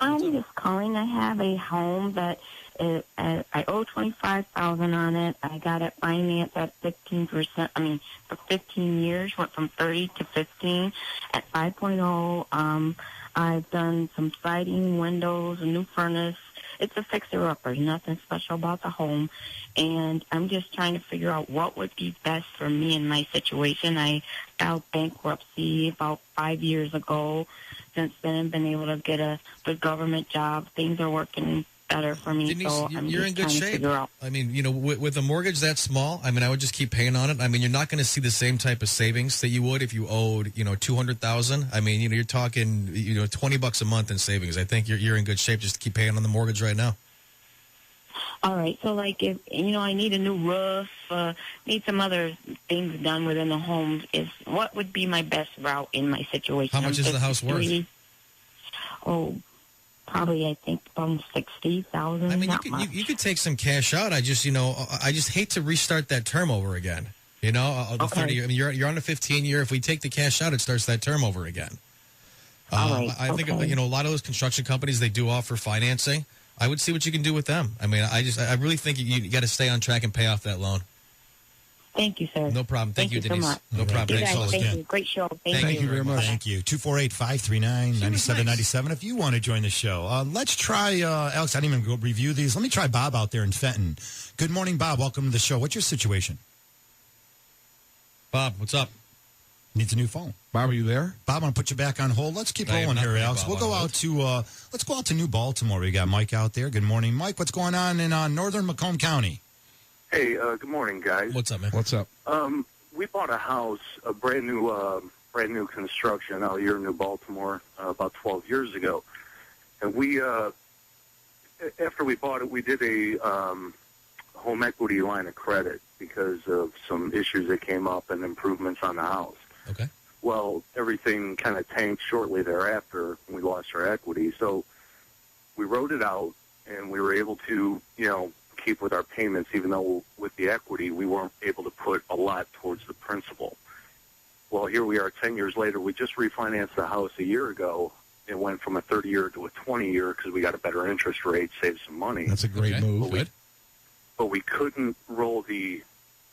I'm just calling. I have a home that I owe $25,000 on it. I got it financed at 15%. I mean, for 15 years, went from 30 to 15 at 5.0. I've done some siding, windows, a new furnace. It's a fixer-upper. Nothing special about the home. And I'm just trying to figure out what would be best for me in my situation. I filed bankruptcy about 5 years ago. Since then, I've been able to get a good government job. Things are working better for me. Denise, so you're in good shape. I mean, with a mortgage that small, I mean, I would just keep paying on it. I mean, you're not going to see the same type of savings that you would if you owed, $200,000. I mean, you're talking, $20 a month in savings. I think you're in good shape just to keep paying on the mortgage right now. All right. So, like, if I need a new roof, need some other things done within the home, what would be my best route in my situation? How much is the house worth? Oh, probably I think about $60,000. I mean, you could take some cash out. I just hate to restart that term over again. The 30. I mean, you're on a 15-year. If we take the cash out, it starts that term over again. I think a lot of those construction companies, they do offer financing. I would see what you can do with them. I mean, I really think you got to stay on track and pay off that loan. Thank you, sir. No problem. Thank you, Denise. So much. No problem. Thank you. Great show. Thank you very much. Thank you. 248-539-9797 if you want to join the show. Let's try, Alex, I didn't even go review these. Let me try Bob out there in Fenton. Good morning, Bob. Welcome to the show. What's your situation? Bob, what's up? Needs a new phone. Bob, are you there? Bob, I'm going to put you back on hold. Let's keep rolling here, Alex. We'll go out to let's go out to New Baltimore. We got Mike out there. Good morning, Mike. What's going on in northern Macomb County? Hey, good morning, guys. What's up, man? What's up? We bought a house, a brand new construction out here in New Baltimore about 12 years ago, and we after we bought it, we did a home equity line of credit because of some issues that came up and improvements on the house. Okay. Well, everything kind of tanked shortly thereafter. We lost our equity, so we wrote it out, and we were able to, keep with our payments, even though with the equity we weren't able to put a lot towards the principal. Well, here we are 10 years later. We just refinanced the house a year ago. It went from a 30-year to a 20-year because we got a better interest rate, saved some money. That's a great move. But we couldn't roll the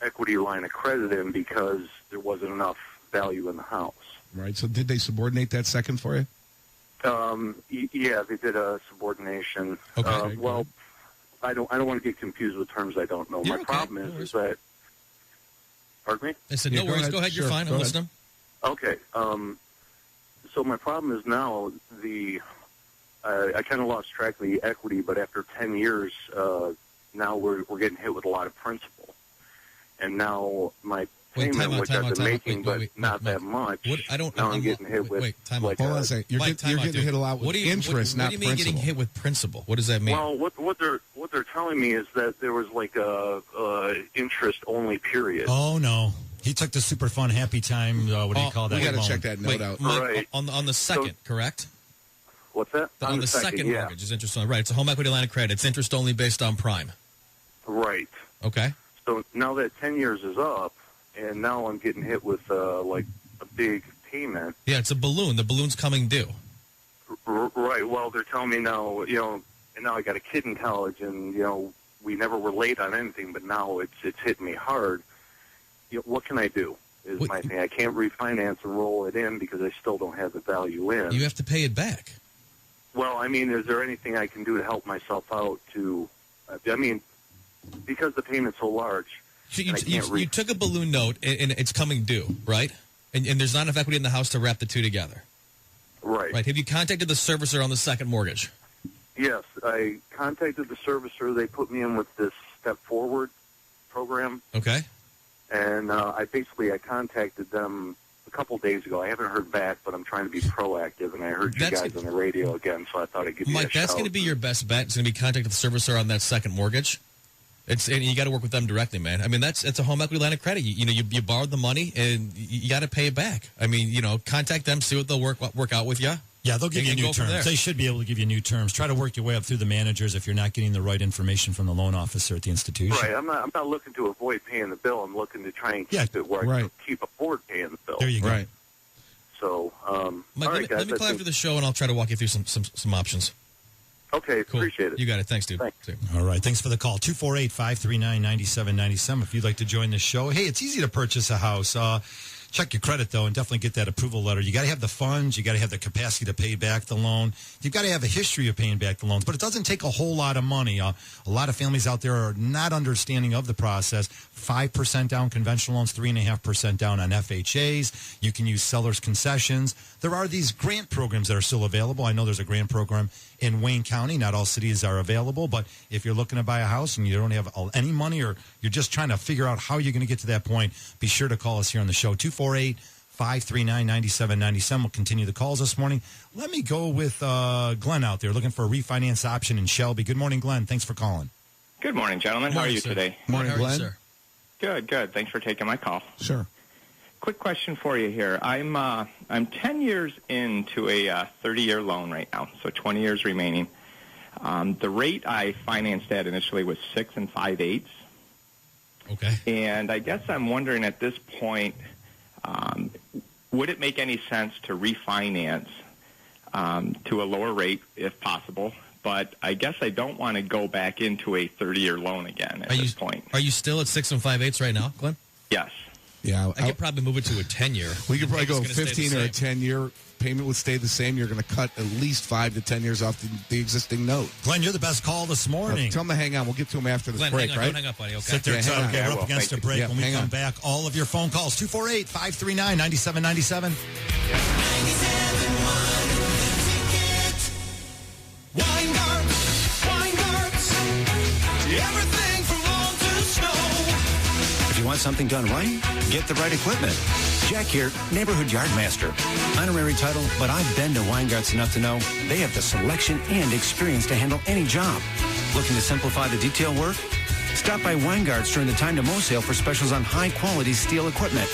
equity line of credit in because there wasn't enough value in the house. Right. So did they subordinate that second for you? Yeah, they did a subordination. Okay. Well, I don't want to get confused with terms I don't know. You're My problem is that. Pardon me? I said, no worries. Go ahead. You're fine. I'm listening. Okay. So my problem is now I kind of lost track of the equity, but after 10 years, now we're getting hit with a lot of principal, and now my payment, which I've been making, but not that much. Now I'm getting hit with. Hold on a second. You're getting hit a lot with interest, not principal. What do you mean getting hit with principal? What does that mean? Well, what they're telling me is that there was like a interest only period. Oh no. He took the super fun happy time. What do you call that? We got to check that note out. Right. On the second, correct? What's that? On the second mortgage is interest only. Right. It's a home equity line of credit. It's interest only based on prime. Right. Okay. So now that 10 years is up, and now I'm getting hit with like a big payment. Yeah, it's a balloon. The balloon's coming due. Right. Well, they're telling me now, and now I got a kid in college, and we never were late on anything, but now it's hitting me hard. What can I do? Is my thing. I can't refinance and roll it in because I still don't have the value in. You have to pay it back. Well, I mean, is there anything I can do to help myself out to? I mean, because the payment's so large. So you took a balloon note and it's coming due, right? And there's not enough equity in the house to wrap the two together. Right. Right. Have you contacted the servicer on the second mortgage? Yes, I contacted the servicer. They put me in with this Step Forward program. Okay. And I contacted them a couple days ago. I haven't heard back, but I'm trying to be proactive, and I heard you guys on the radio again, so I thought I'd give you a shout. Mike, that's going to be your best bet. It's going to be contacting the servicer on that second mortgage. And you got to work with them directly, man. I mean, it's a home equity line of credit. You borrowed the money, and you got to pay it back. I mean, contact them, see what they'll work out with you. Yeah, they'll give you new terms. They should be able to give you new terms. Try to work your way up through the managers if you're not getting the right information from the loan officer at the institution. Right. I'm not looking to avoid paying the bill. I'm looking to try and keep it where I can keep afford paying the bill. There you go. Right. So, Mike, all right, guys, let me call after the show, and I'll try to walk you through some options. Okay, cool. Appreciate it. You got it. Thanks, dude. Thanks. All right. Thanks for the call. 248-539-9797 if you'd like to join the show. Hey, it's easy to purchase a house. Check your credit, though, and definitely get that approval letter. You got to have the funds. You got to have the capacity to pay back the loan. You've got to have a history of paying back the loans, but it doesn't take a whole lot of money. A lot of families out there are not understanding of the process. 5% down conventional loans, 3.5% down on FHAs. You can use seller's concessions. There are these grant programs that are still available. I know there's a grant program in Wayne County. Not all cities are available, but if you're looking to buy a house and you don't have any money or you're just trying to figure out how you're going to get to that point, be sure to call us here on the show. 248-539-9797. We'll continue the calls this morning. Let me go with Glenn out there looking for a refinance option in Shelby. Good morning, Glenn. Thanks for calling. Good morning, gentlemen. How are you today? Morning, How are you, Glenn. sir? Good, good. Thanks for taking my call. Sure. Quick question for you here. I'm 10 years into a 30-year loan right now, so 20 years remaining. The rate I financed at initially was 6 5/8. Okay. And I guess I'm wondering at this point, would it make any sense to refinance to a lower rate if possible? But I guess I don't want to go back into a 30-year loan again at this point. Are you still at 6 5/8 right now, Glenn? Yes. Yeah, I could probably move it to a 10-year. We could probably go It's gonna stay 15 the or a same. 10-year. Payment would stay the same. You're going to cut at least 5 to 10 years off the existing note. Glenn, you're the best call this morning. Tell them to hang on. We'll get to them after this Glenn, break, hang on, right? don't hang up, buddy, okay? Sit there, Yeah, Tug. hang on. We're I up will. against a Thank you. break. Yeah, When we hang come on. back, all of your phone calls, 248-539-9797. Weingarts, everything from lawn to snow. If you want something done right, get the right equipment. Jack here, neighborhood yard master. Honorary title, but I've been to Weingarts enough to know they have the selection and experience to handle any job. Looking to simplify the detail work? Stop by Weingarts during the time to mow sale for specials on high-quality steel equipment.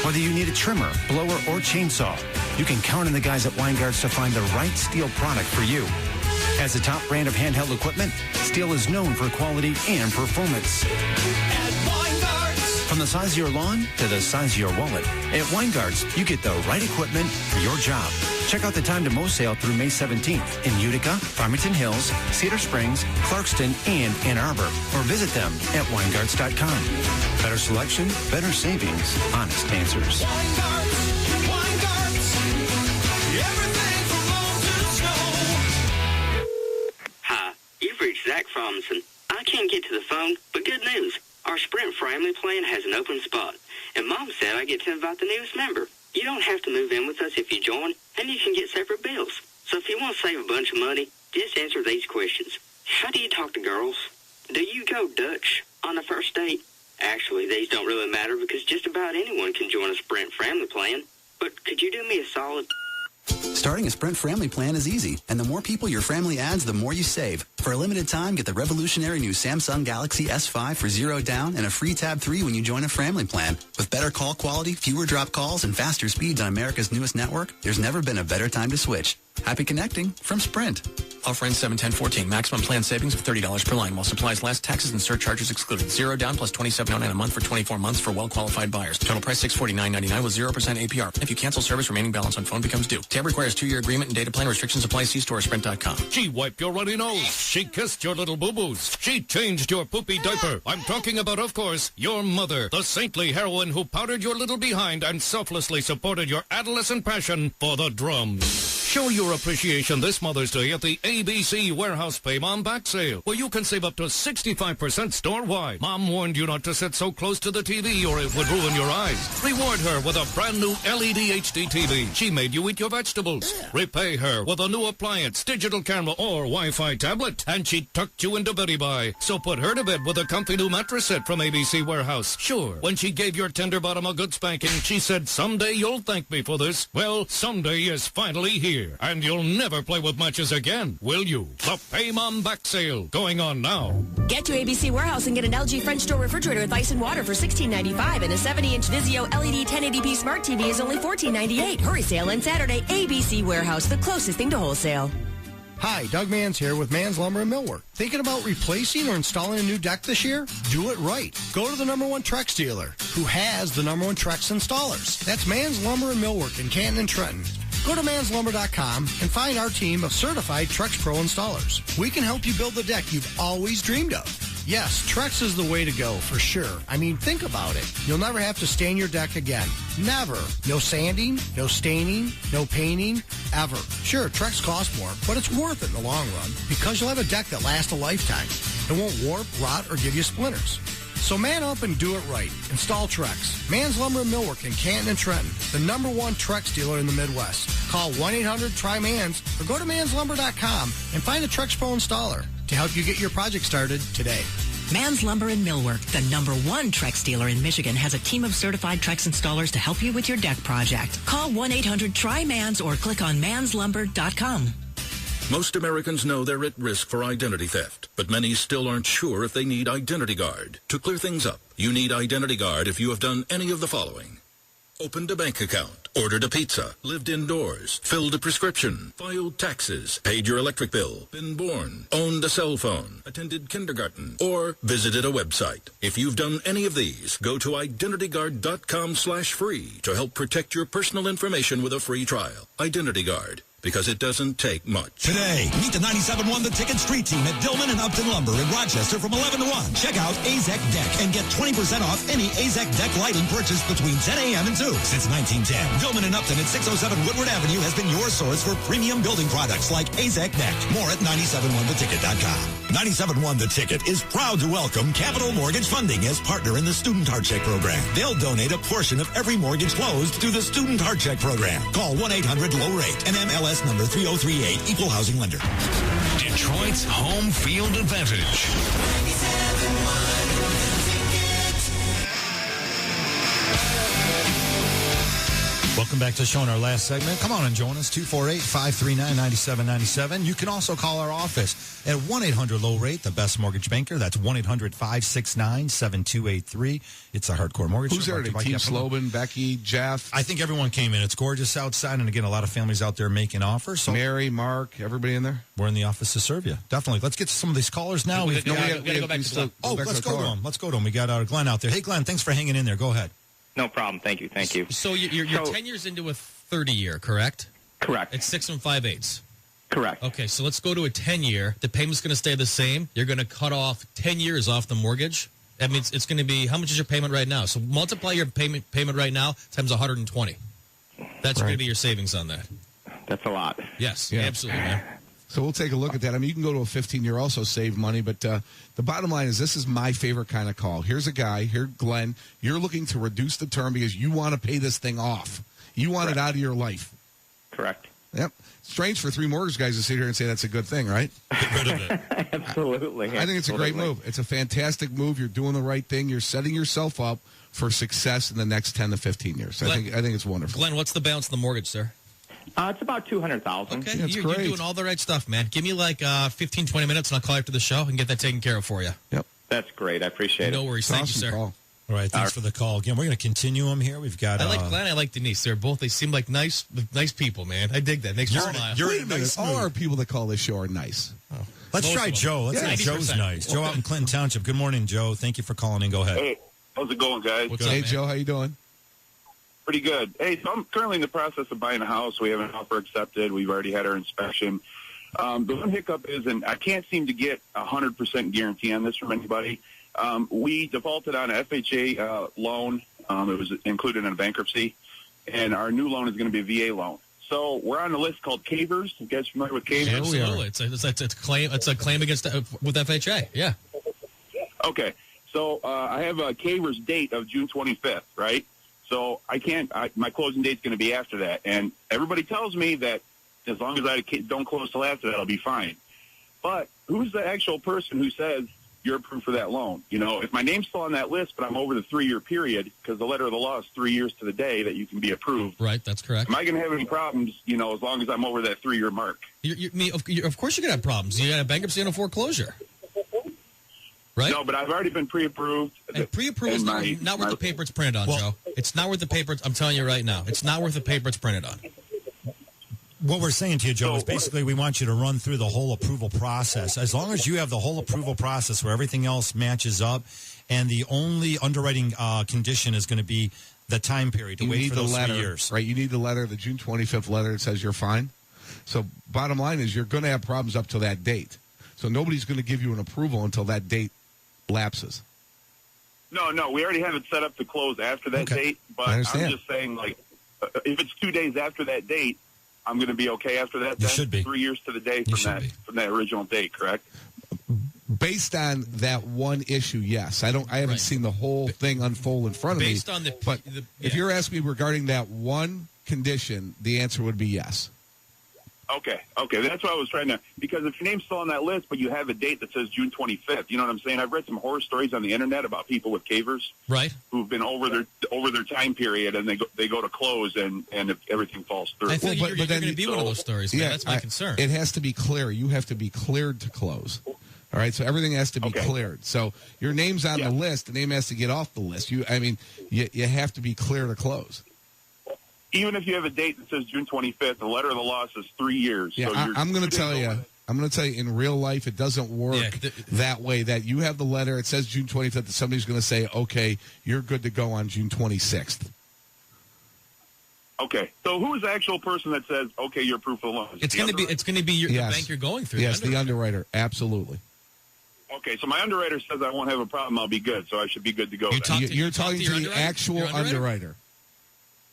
Whether you need a trimmer, blower, or chainsaw, you can count on the guys at Weingarts to find the right steel product for you. As the top brand of handheld equipment, Steel is known for quality and performance. From the size of your lawn to the size of your wallet, at Weingarts, you get the right equipment for your job. Check out the time to mow sale through May 17th in Utica, Farmington Hills, Cedar Springs, Clarkston, and Ann Arbor, or visit them at Weingarts.com. Better selection, better savings, honest answers. Hi, you've reached Zach Robinson. I can't get to the phone, but good news. Our Sprint Family Plan has an open spot, and Mom said I get to invite the newest member. You don't have to move in with us if you join, and you can get separate bills. So if you want to save a bunch of money, just answer these questions. How do you talk to girls? Do you go Dutch on the first date? Actually, these don't really matter because just about anyone can join a Sprint Family Plan. But could you do me a solid? Starting a Sprint family plan is easy, and the more people your family adds, the more you save. For a limited time, get the revolutionary new Samsung Galaxy S5 for $0 down and a free Tab 3 when you join a family plan. With better call quality, fewer drop calls, and faster speeds on America's newest network, there's never been a better time to switch. Happy connecting from Sprint. Offer ends 7/10/14. Maximum plan savings of $30 per line while supplies last. Taxes and surcharges excluded. $0 down plus $27.99 a month for 24 months for well-qualified buyers. Total price $649.99 with 0% APR. If you cancel service, remaining balance on phone becomes due. Tab requires 2-year agreement and data plan restrictions apply. See store or Sprint.com. She wiped your runny nose. She kissed your little boo-boos. She changed your poopy diaper. I'm talking about, of course, your mother, the saintly heroine who powdered your little behind and selflessly supported your adolescent passion for the drums. Show your appreciation this Mother's Day at the ABC Warehouse Pay Mom Back Sale, where you can save up to 65% store-wide. Mom warned you not to sit so close to the TV or it would ruin your eyes. Reward her with a brand new LED HD TV. She made you eat your vegetables. Repay her with a new appliance, digital camera, or Wi-Fi tablet. And she tucked you into Betty Buy. So put her to bed with a comfy new mattress set from ABC Warehouse. Sure, when she gave your tender bottom a good spanking, she said, someday you'll thank me for this. Well, someday is finally here. And you'll never play with matches again, will you? The Pay Mom Back Sale, going on now. Get to ABC Warehouse and get an LG French door refrigerator with ice and water for $16.95, and a 70-inch Vizio LED 1080p smart TV is only $14.98. Hurry sale on Saturday. ABC Warehouse, the closest thing to wholesale. Hi, Doug Manns here with Manns Lumber and Millwork. Thinking about replacing or installing a new deck this year? Do it right. Go to the #1 Trex dealer, who has the #1 Trex installers. That's Manns Lumber and Millwork in Canton and Trenton. Go to manslumber.com and find our team of certified Trex Pro installers. We can help you build the deck you've always dreamed of. Yes, Trex is the way to go, for sure. I mean, think about it. You'll never have to stain your deck again. Never. No sanding, no staining, no painting, ever. Sure, Trex costs more, but it's worth it in the long run because you'll have a deck that lasts a lifetime. It won't warp, rot, or give you splinters. So man up and do it right. Install Trex. Manns Lumber and Millwork in Canton and Trenton, the #1 Trex dealer in the Midwest. Call 1-800-TRY-MANS or go to manslumber.com and find a Trex Pro installer to help you get your project started today. Manns Lumber and Millwork, the #1 Trex dealer in Michigan, has a team of certified Trex installers to help you with your deck project. Call 1-800-TRY-MANS or click on manslumber.com. Most Americans know they're at risk for identity theft, but many still aren't sure if they need Identity Guard. To clear things up, you need Identity Guard if you have done any of the following. Opened a bank account, ordered a pizza, lived indoors, filled a prescription, filed taxes, paid your electric bill, been born, owned a cell phone, attended kindergarten, or visited a website. If you've done any of these, go to IdentityGuard.com/free to help protect your personal information with a free trial. Identity Guard. Because it doesn't take much. Today, meet the 97.1 The Ticket Street Team at Dillman and Upton Lumber in Rochester from 11 to 1. Check out AZEK Deck and get 20% off any AZEK Deck lighting purchase between 10 a.m. and 2. Since 1910, Dillman and Upton at 607 Woodward Avenue has been your source for premium building products like AZEK Deck. More at 971theticket.com. 97.1 The Ticket is proud to welcome Capital Mortgage Funding as partner in the Student Heart Check program. They'll donate a portion of every mortgage closed through the Student Heart Check program. Call 1-800-LOW-RATE and MLS number 3038, Equal Housing Lender. Detroit's home field advantage. Welcome back to the show in our last segment. Come on and join us, 248-539-9797. You can also call our office at 1-800-LOW-RATE, the best mortgage banker. That's 1-800-569-7283. It's a Hardcore Mortgage. Who's there today? Team Slobin, Becky, Jeff? I think everyone came in. It's gorgeous outside, and again, a lot of families out there making offers. So Mary, Mark, everybody in there? We're in the office to serve you. Definitely. Let's get to some of these callers now. We gotta go back to Glenn. Let's go to them. Let's go to them. We got Glenn out there. Hey, Glenn, thanks for hanging in there. Go ahead. No problem. Thank you. So you're 10 years into a 30-year, correct? Correct. It's 6 5/8. Correct. Okay, so let's go to a 10-year. The payment's going to stay the same. You're going to cut off 10 years off the mortgage. That means it's going to be, how much is your payment right now? So multiply your payment right now times 120. That's going to be your savings on that. That's a lot. Yes, Yeah. absolutely, man. So we'll take a look at that. I mean, you can go to a 15-year, also save money, but the bottom line is this is my favorite kind of call. Here's a guy, Glenn, you're looking to reduce the term because you want to pay this thing off. You want it out of your life. Correct. Yep. Strange for three mortgage guys to sit here and say that's a good thing, right? Get rid of it. Absolutely. I think it's a great move. It's a fantastic move. You're doing the right thing. You're setting yourself up for success in the next 10 to 15 years. I think it's wonderful. Glenn, what's the balance of the mortgage, sir? It's about $200,000. Okay, Yeah, you're doing all the right stuff, man. Give me like 15, 20 minutes, and I'll call you after the show and get that taken care of for you. Yep. That's great. I appreciate it. No worries. Thank you, sir. Call. All right, thanks for the call. Again, we're going to continue them here. We've got... I like Glenn. I like Denise. They seem like nice people, man. I dig that. Makes me smile. Wait a minute. All our people that call this show are nice. Let's try Joe. Let's say Joe's nice. Joe out in Clinton Township. Good morning, Joe. Thank you for calling in. Go ahead. Hey, how's it going, guys? Hey, Joe. How you doing? Pretty good. Hey, so I'm currently in the process of buying a house. We have an offer accepted. We've already had our inspection. The one hiccup is, and I can't seem to get a 100% guarantee on this from anybody. We defaulted on an FHA loan. It was included in a bankruptcy, and our new loan is going to be a VA loan. So we're on a list called CAVERS. You guys familiar with CAVERS? Absolutely. It's a claim against with FHA. Yeah. Okay. So I have a CAVERS date of June 25th, right? So my closing date's going to be after that. And everybody tells me that as long as I don't close till after that, I'll be fine. But who's the actual person who says you're approved for that loan? You know, if my name's still on that list, but I'm over the 3-year period, because the letter of the law is 3 years to the day that you can be approved. Right, that's correct. Am I going to have any problems, you know, as long as I'm over that 3-year mark? Of course you're going to have problems. You got a bankruptcy and a foreclosure. Right? No, but I've already been pre-approved. And pre-approved is not worth the paper it's printed on, Joe. It's not worth the paper. I'm telling you right now. It's not worth the paper it's printed on. What we're saying to you, Joe, is basically we want you to run through the whole approval process. As long as you have the whole approval process where everything else matches up, and the only underwriting condition is going to be the time period to wait for those 3 years. Right? You need the letter, the June 25th letter that says you're fine. So bottom line is you're going to have problems up to that date. So nobody's going to give you an approval until that date lapses. No, we already have it set up to close after that date, but I'm just saying, like, if it's 2 days after that date, I'm going to be okay after that. You should be. 3 years to the day from that original date, correct? Based on that one issue, yes. I haven't seen the whole thing unfold in front of me. Based on if you're asking me regarding that one condition, the answer would be yes. Okay, that's what I was trying to, because if your name's still on that list, but you have a date that says June 25th, you know what I'm saying? I've read some horror stories on the internet about people with cavers, right, who've been over their time period, and they go to close, and if everything falls through. I think you're going to be one of those stories, man. That's my concern. It has to be clear. You have to be cleared to close. All right, so everything has to be cleared. So your name's on the list. The name has to get off the list. You have to be clear to close. Even if you have a date that says June 25th, the letter of the law says 3 years. Yeah, so I'm going to tell you. I'm going to tell you, in real life, it doesn't work that way. That you have the letter, it says June 25th, that somebody's going to say, okay, you're good to go on June 26th. Okay, so who is the actual person that says, okay, you're proof of the loan? It's going to be the bank you're going through. Yes, the underwriter. Absolutely. Okay, so my underwriter says I won't have a problem. I'll be good, so I should be good to go. You're talking to the actual underwriter.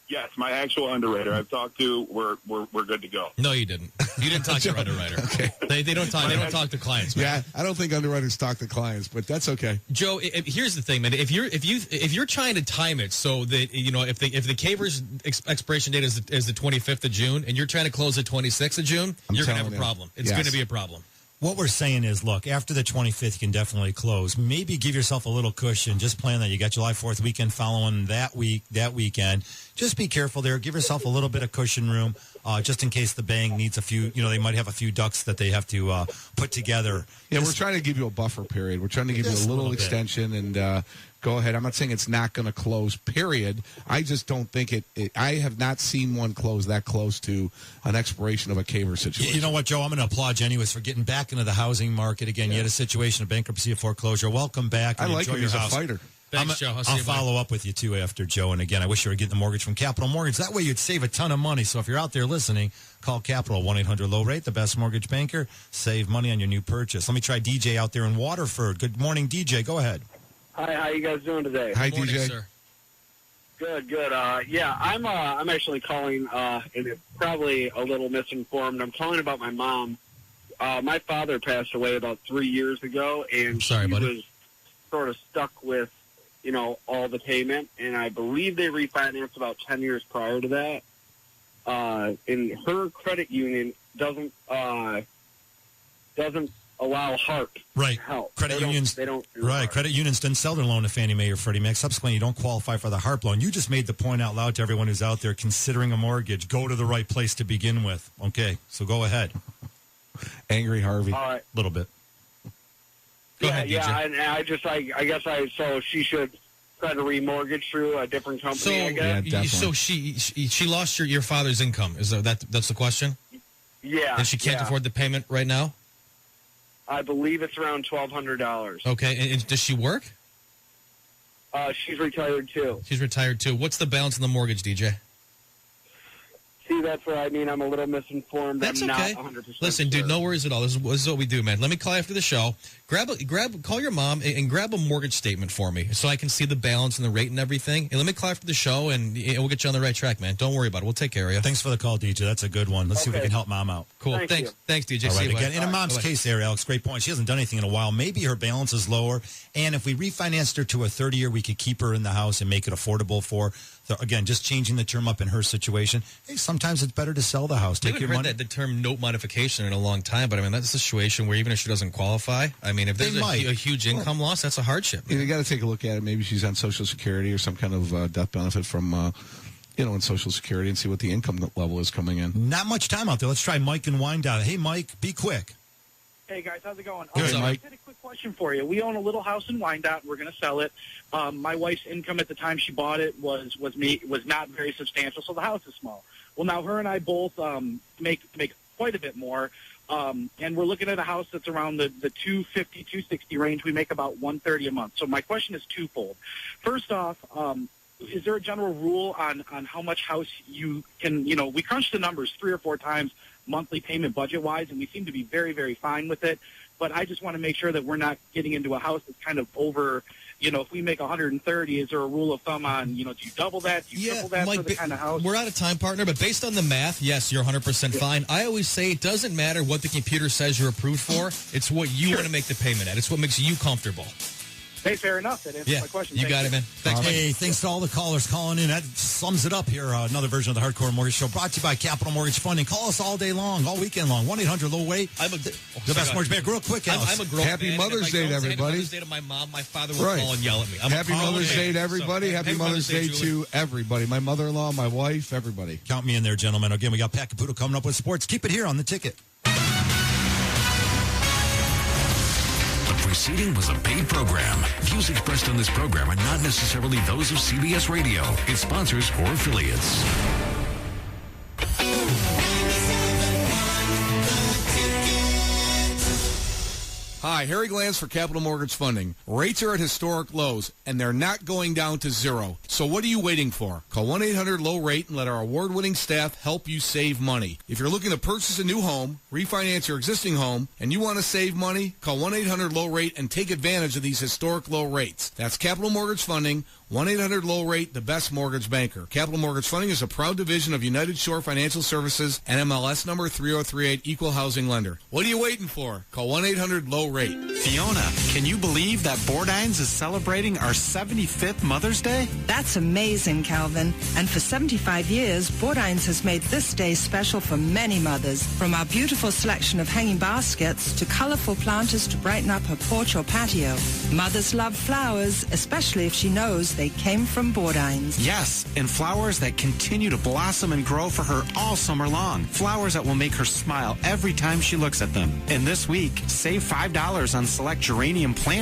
Yes, my actual underwriter I've talked to. We're good to go. No, you didn't. You didn't talk to your underwriter. Okay. They don't talk. They don't talk to clients, man. Yeah, I don't think underwriters talk to clients, but that's okay. Joe, here's the thing, man. If you're trying to time it so that if the caver's expiration date is the 25th of June and you're trying to close the 26th of June, you're going to have a problem. It's going to be a problem. What we're saying is, look, after the 25th, you can definitely close. Maybe give yourself a little cushion. Just plan that you got July 4th weekend following that weekend. Just be careful there. Give yourself a little bit of cushion room, just in case the bank needs a few. They might have a few ducks that they have to put together. Yeah, we're trying to give you a buffer period. We're trying to give you a little extension and. Go ahead. I'm not saying it's not going to close, period. I just don't think it. I have not seen one close that close to an expiration of a caver situation. You know what, Joe? I'm going to applaud you anyways for getting back into the housing market again. You had a situation of bankruptcy, of foreclosure. Welcome back. I like when he's a fighter. Thanks, Joe. I'll follow up with you, too, after, Joe. And, again, I wish you were getting the mortgage from Capital Mortgage. That way you'd save a ton of money. So if you're out there listening, call Capital, 1-800-LOW-RATE, the best mortgage banker. Save money on your new purchase. Let me try DJ out there in Waterford. Good morning, DJ. Go ahead. Hi, how you guys doing today? Hi, Good morning, DJ. Sir. Good. Yeah, I'm actually calling, and it's probably a little misinformed. I'm calling about my mom. My father passed away about 3 years ago, and Sorry, she buddy. was sort of stuck with, all the payment, and I believe they refinanced about 10 years prior to that. And her credit union doesn't allow HARP help. Credit unions, they don't do right. HARP. Credit unions didn't sell their loan to Fannie Mae or Freddie Mac. Subsequently, you don't qualify for the HARP loan. You just made the point out loud to everyone who's out there considering a mortgage. Go to the right place to begin with. Okay, so go ahead. Angry Harvey. All right. A little bit. Go ahead, DJ. And I guess so she should try to remortgage through a different company, I guess. So she lost your father's income. Is that's the question? Yeah. And she can't afford the payment right now? I believe it's around $1,200. Okay, and does she work? She's retired, too. She's retired, too. What's the balance on the mortgage, DJ? See, that's where I'm a little misinformed. That's I'm okay. not 100% Listen, dude, no worries at all. This is what we do, man. Let me call you after the show. Call your mom and grab a mortgage statement for me so I can see the balance and the rate and everything. And let me call after the show, and we'll get you on the right track, man. Don't worry about it. We'll take care of you. Thanks for the call, DJ. That's a good one. Let's see if we can help Mom out. Cool. Thanks, DJ. All See right, you, again, buddy. in a mom's Bye-bye. case there, Alex, great point. She hasn't done anything in a while. Maybe her balance is lower, and if we refinanced her to a 30-year, we could keep her in the house and make it affordable for, again, just changing the term up in her situation. Hey, sometimes it's better to sell the house. We Take haven't your heard money. the term note modification in a long time, but I mean, that's a situation where even if she doesn't qualify, I mean, if there's a huge income loss, that's a hardship. You got to take a look at it. Maybe she's on Social Security or some kind of death benefit from, in Social Security and see what the income level is coming in. Not much time out there. Let's try Mike in Wyandotte. Hey, Mike, be quick. Hey, guys, how's it going? Good, Mike. I had a quick question for you. We own a little house in Wyandotte. We're going to sell it. My wife's income at the time she bought it was not very substantial, so the house is small. Well, now her and I both make quite a bit more, and we're looking at a house that's around the 250, 260 range. We make about $130 a month. So my question is twofold. First off, is there a general rule on how much house you can, we crunch the numbers 3 or 4 times monthly payment budget-wise, and we seem to be very, very fine with it. But I just want to make sure that we're not getting into a house that's kind of over, if we make 130, is there a rule of thumb on, do you double that? Do you triple that Mike, for the kind of house? We're out of time, partner, but based on the math, yes, you're 100% fine. I always say it doesn't matter what the computer says you're approved for. It's what you want to make the payment at. It's what makes you comfortable. Hey, fair enough. That answers my question. You Thank got it, man. Thanks, Hey, Mike. thanks to all the callers calling in. That sums it up here. Another version of the Hardcore Mortgage Show brought to you by Capital Mortgage Funding. Call us all day long, all weekend long. 1-800-LOW-RATE. The best mortgage bank. Real quick, Alex. I'm a grown Happy man, Mother's and if I Day to don't say everybody. Mother's Day to my mom, my father will Right. call and yell at me. Happy Mother's Day to everybody. Happy Mother's Day Julie. to everybody. My mother-in-law, my wife, everybody. Count me in there, gentlemen. Again, we got Pat Caputo coming up with sports. Keep it here on The Ticket. The preceding was a paid program. Views expressed on this program are not necessarily those of CBS Radio, its sponsors, or affiliates. Hi, Harry Glantz for Capital Mortgage Funding. Rates are at historic lows, and they're not going down to zero. So what are you waiting for? Call 1-800-LOW-RATE and let our award-winning staff help you save money. If you're looking to purchase a new home, refinance your existing home, and you want to save money, call 1-800-LOW-RATE and take advantage of these historic low rates. That's Capital Mortgage Funding, 1-800-LOW-RATE, the best mortgage banker. Capital Mortgage Funding is a proud division of United Shore Financial Services and MLS number 3038 Equal Housing Lender. What are you waiting for? Call 1-800-LOW-RATE. Fiona, can you believe that Bordines is celebrating our 75th Mother's Day? That's amazing, Calvin. And for 75 years, Bordines has made this day special for many mothers. From our beautiful selection of hanging baskets to colorful planters to brighten up her porch or patio. Mothers love flowers, especially if she knows they came from Bordines. Yes, and flowers that continue to blossom and grow for her all summer long. Flowers that will make her smile every time she looks at them. And this week, save $5 on select geranium planters